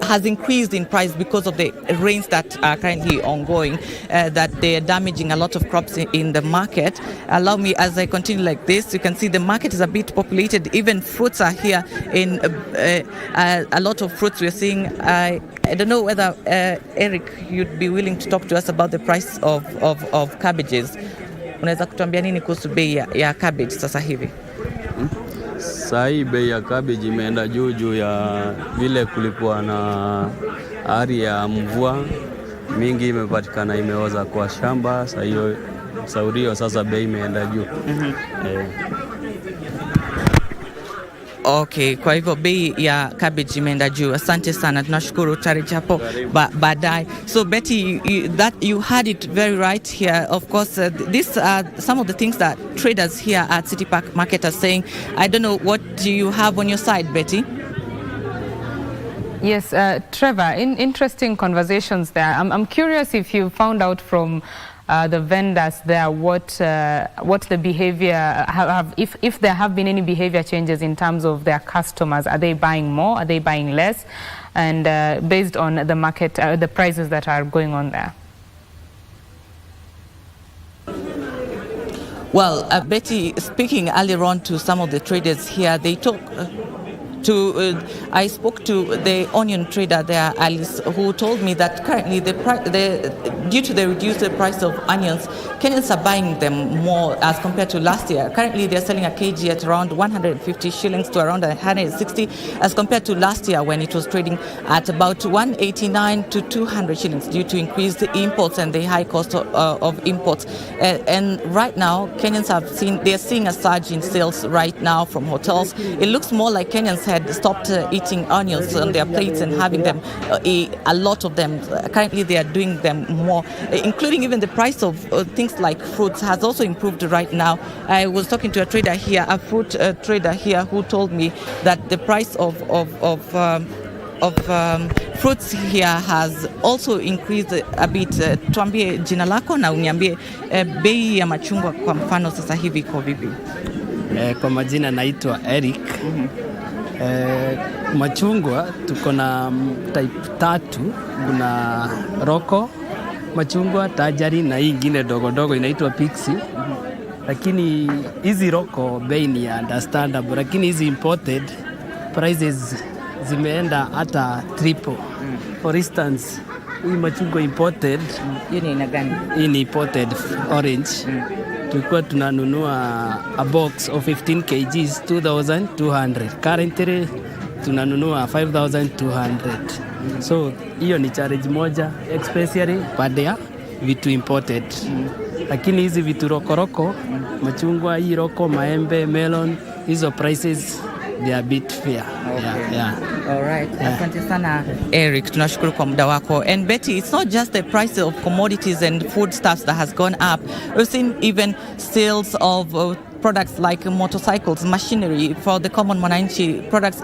has increased in price because of the rains that are currently ongoing, that they are damaging a lot of crops in the market. Allow me, as I continue like this, you can see the market is a bit populated. Even fruits are here in a lot of fruits we're seeing. I don't know whether Eric, you'd be willing to talk to us about the price of cabbages. Unaweza kutuambia nini kuhusu bei ya cabbage sasa hivi? Saa hii bei ya cabbage imeenda juu ya vile kulikuwa na hali ya mvua mingi imepatikana, imeoza kwa shamba. Sasa hiyo saudio, sasa bei imeenda juu. Okay, kwa hivyo bei ya cabbage imeenda juu. Asante sana, tunashukuru, tutarejea hapo baadaye. So Betty, you had it very right here. Of course, these are some of the things that traders here at City Park Market are saying. I don't know, what do you have on your side, Betty? Yes, Trevor, interesting conversations there. I'm curious if you found out from the vendors there what the behavior, if there have been any behavior changes in terms of their customers. Are they buying more? Are they buying less? And based on the market, the prices that are going on there. Well, Betty, speaking earlier on to some of the traders here, they talk I spoke to the onion trader there, Alice, who told me that currently due to the reduced price of onions, Kenyans are buying them more as compared to last year. Currently, they're selling a kg at around 150 shillings to around 160, as compared to last year when it was trading at about 189 to 200 shillings due to increased imports and the high cost of imports. And right now, Kenyans they're seeing a surge in sales right now from hotels. It looks more like Kenyans had stopped eating onions on their plates and having them, a lot of them. Currently, they are doing them more, including even the price of things like fruits has also improved right now. I was talking to a trader here, a fruit trader here, who told me that the price of fruits here has also increased a bit. Tuambie jina lako na uniambie bei ya machungwa kwa mfano sasa hivi iko vipi? Kwa majina naitwa Eric. Machungwa tuko na type 3, kuna roko machungwa, tajari na hii ingine dogo dogo inaitwa pixie. Lakini hizi roko bei ni understandable, lakini hizi imported prices zimeenda hata triple. For instance, hii machungwa imported, hii ni aina gani? Hii ni imported orange. Tulikuwa tunanunua a box of 15 kgs 2,200. Currently tunanunua 5,200. So hiyo ni charge moja especially baada ya vitu imported. Lakini hizi vitu roko machungwa, hii roko, maembe, melon, hizo prices they are a bit fair. Okay. Yeah. All right. Asante sana Eric, tunashukuru kwa muda wako. And Betty, it's not just the price of commodities and foodstuffs that has gone up. We've seen even sales of products like motorcycles, machinery for the common mwananchi, products,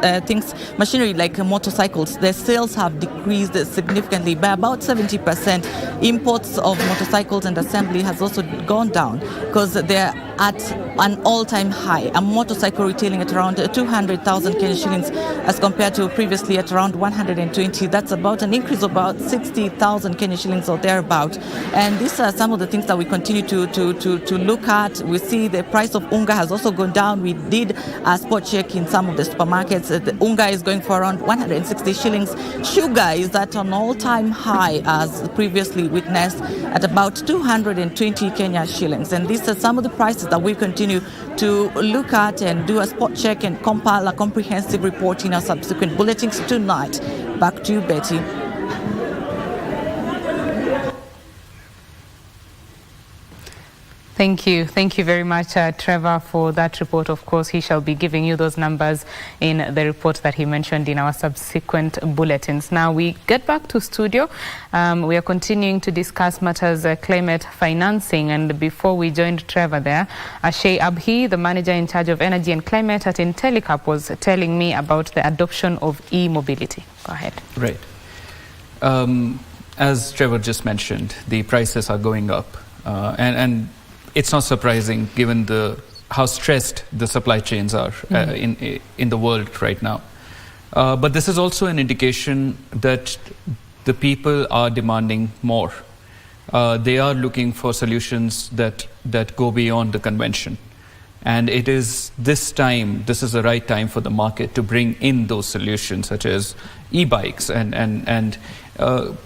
machinery like motorcycles. The sales have decreased significantly by about 70%. Imports of motorcycles and assembly has also gone down because they're at an all-time high. A motorcycle retailing at around 200,000 Kenyan shillings as compared to previously at around 120. That's about an increase of about 60,000 Kenyan shillings or thereabout. And these are some of the things that we continue to look at. We see the price of unga has also gone down. We did a spot check in some of the supermarkets. The unga is going for around 160 shillings. Sugar is at an all-time high as previously witnessed at about 220 Kenya shillings. And these are some of the prices that we continue to look at and do a spot check and compile a comprehensive report in our subsequent bulletins tonight. Back to you, Betty. Thank you. Thank you very much, Trevor, for that report. Of course, he shall be giving you those numbers in the report that he mentioned in our subsequent bulletins. Now, we get back to studio. We are continuing to discuss matters climate financing. And before we joined Trevor there, Shay Abhi, the manager in charge of energy and climate at Intellicap, was telling me about the adoption of e-mobility. Go ahead. Right. As Trevor just mentioned, the prices are going up. And it's not surprising given how stressed the supply chains are in the world right now. But this is also an indication that the people are demanding more. They are looking for solutions that go beyond the convention. And it is this is the right time for the market to bring in those solutions such as e-bikes and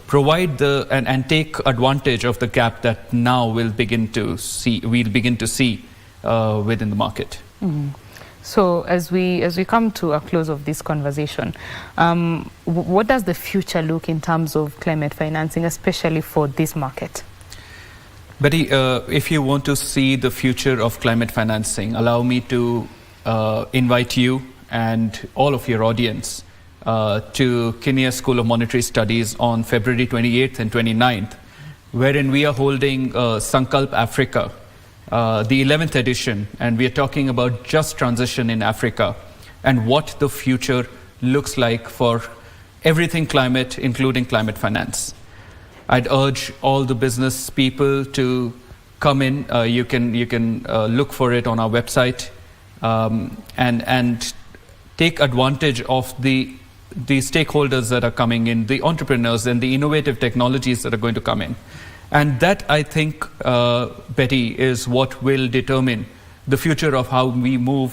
provide and take advantage of the gap that now we'll begin to see within the market. Mm-hmm. So as we come to a close of this conversation, what does the future look in terms of climate financing, especially for this market? Betty, if you want to see the future of climate financing, allow me to invite you and all of your audience to Kenya School of Monetary Studies on February 28th and 29th, wherein we are holding Sankalp Africa, the 11th edition, and we are talking about just transition in Africa and what the future looks like for everything climate, including climate finance. I'd urge all the business people to come in. You can look for it on our website and take advantage of the stakeholders that are coming in, the entrepreneurs and the innovative technologies that are going to come in. And that, I think, Betty, is what will determine the future of how we move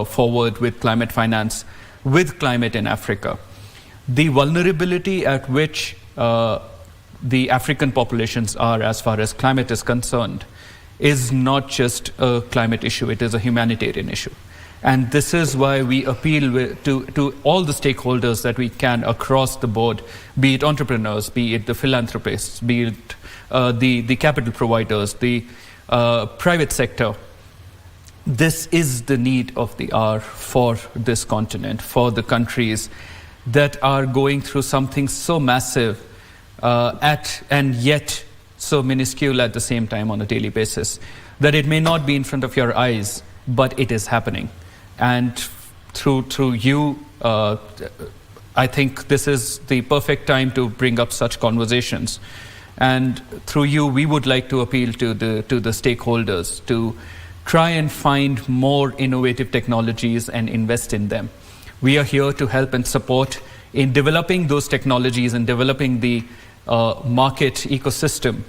forward with climate finance, with climate in Africa. The vulnerability at which the African populations are as far as climate is concerned is not just a climate issue, it is a humanitarian issue. And this is why we appeal to all the stakeholders that we can across the board, be it entrepreneurs, be it the philanthropists, be it the capital providers, the private sector. This is the need of the hour for this continent, for the countries that are going through something so massive and yet so minuscule at the same time on a daily basis, that it may not be in front of your eyes, but it is happening. And through you, I think this is the perfect time to bring up such conversations. And through you, we would like to appeal to the stakeholders to try and find more innovative technologies and invest in them. We are here to help and support in developing those technologies and developing the market ecosystem.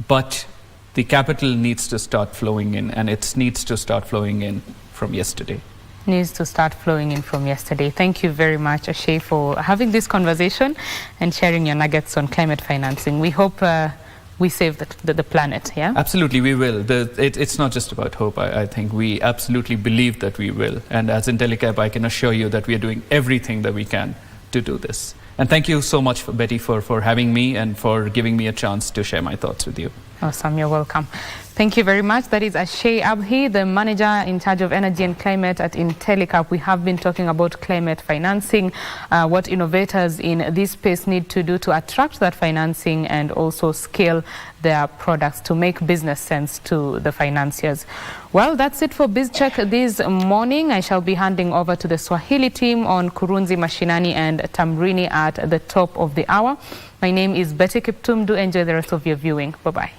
But the capital needs to start flowing in, and it needs to start flowing in from yesterday. Needs to start flowing in from yesterday. Thank you very much, Ashay, for having this conversation and sharing your nuggets on climate financing. We hope we save the planet, yeah? Absolutely, we will. It's not just about hope. I think we absolutely believe that we will. And as Intellicap, I can assure you that we are doing everything that we can to do this. And thank you so much, Betty, for having me and for giving me a chance to share my thoughts with you. Awesome, you're welcome. Thank you very much. That is Ashay Abhi, the manager in charge of energy and climate at Intellicap. We have been talking about climate financing, what innovators in this space need to do to attract that financing and also scale their products to make business sense to the financiers. Well, that's it for BizCheck this morning. I shall be handing over to the Swahili team on Kurunzi Mashinani and Tamrini at the top of the hour. My name is Betty Kiptum. Do enjoy the rest of your viewing. Bye-bye.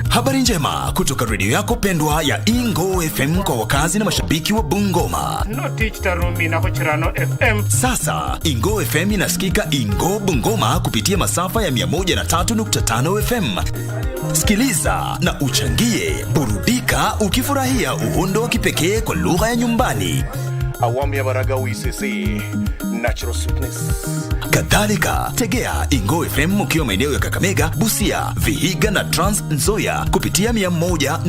Habari njema kutoka redio yako pendwa ya Ingo FM kwa wakazi na mashabiki wa Bungoma. Sasa Ingo FM inasikika Ingo Bungoma kupitia masafa ya 103.5 FM. Sikiliza na uchangie, burudika ukifurahia uhondo wa kipekee kwa lugha ya nyumbani. Awamu ya Baragawi CC, Natural Sweetness. Kadhalika, tegea Ingo FM ukiwa maeneo ya Kakamega, Busia, Vihiga na Trans Nzoia kupitia 100.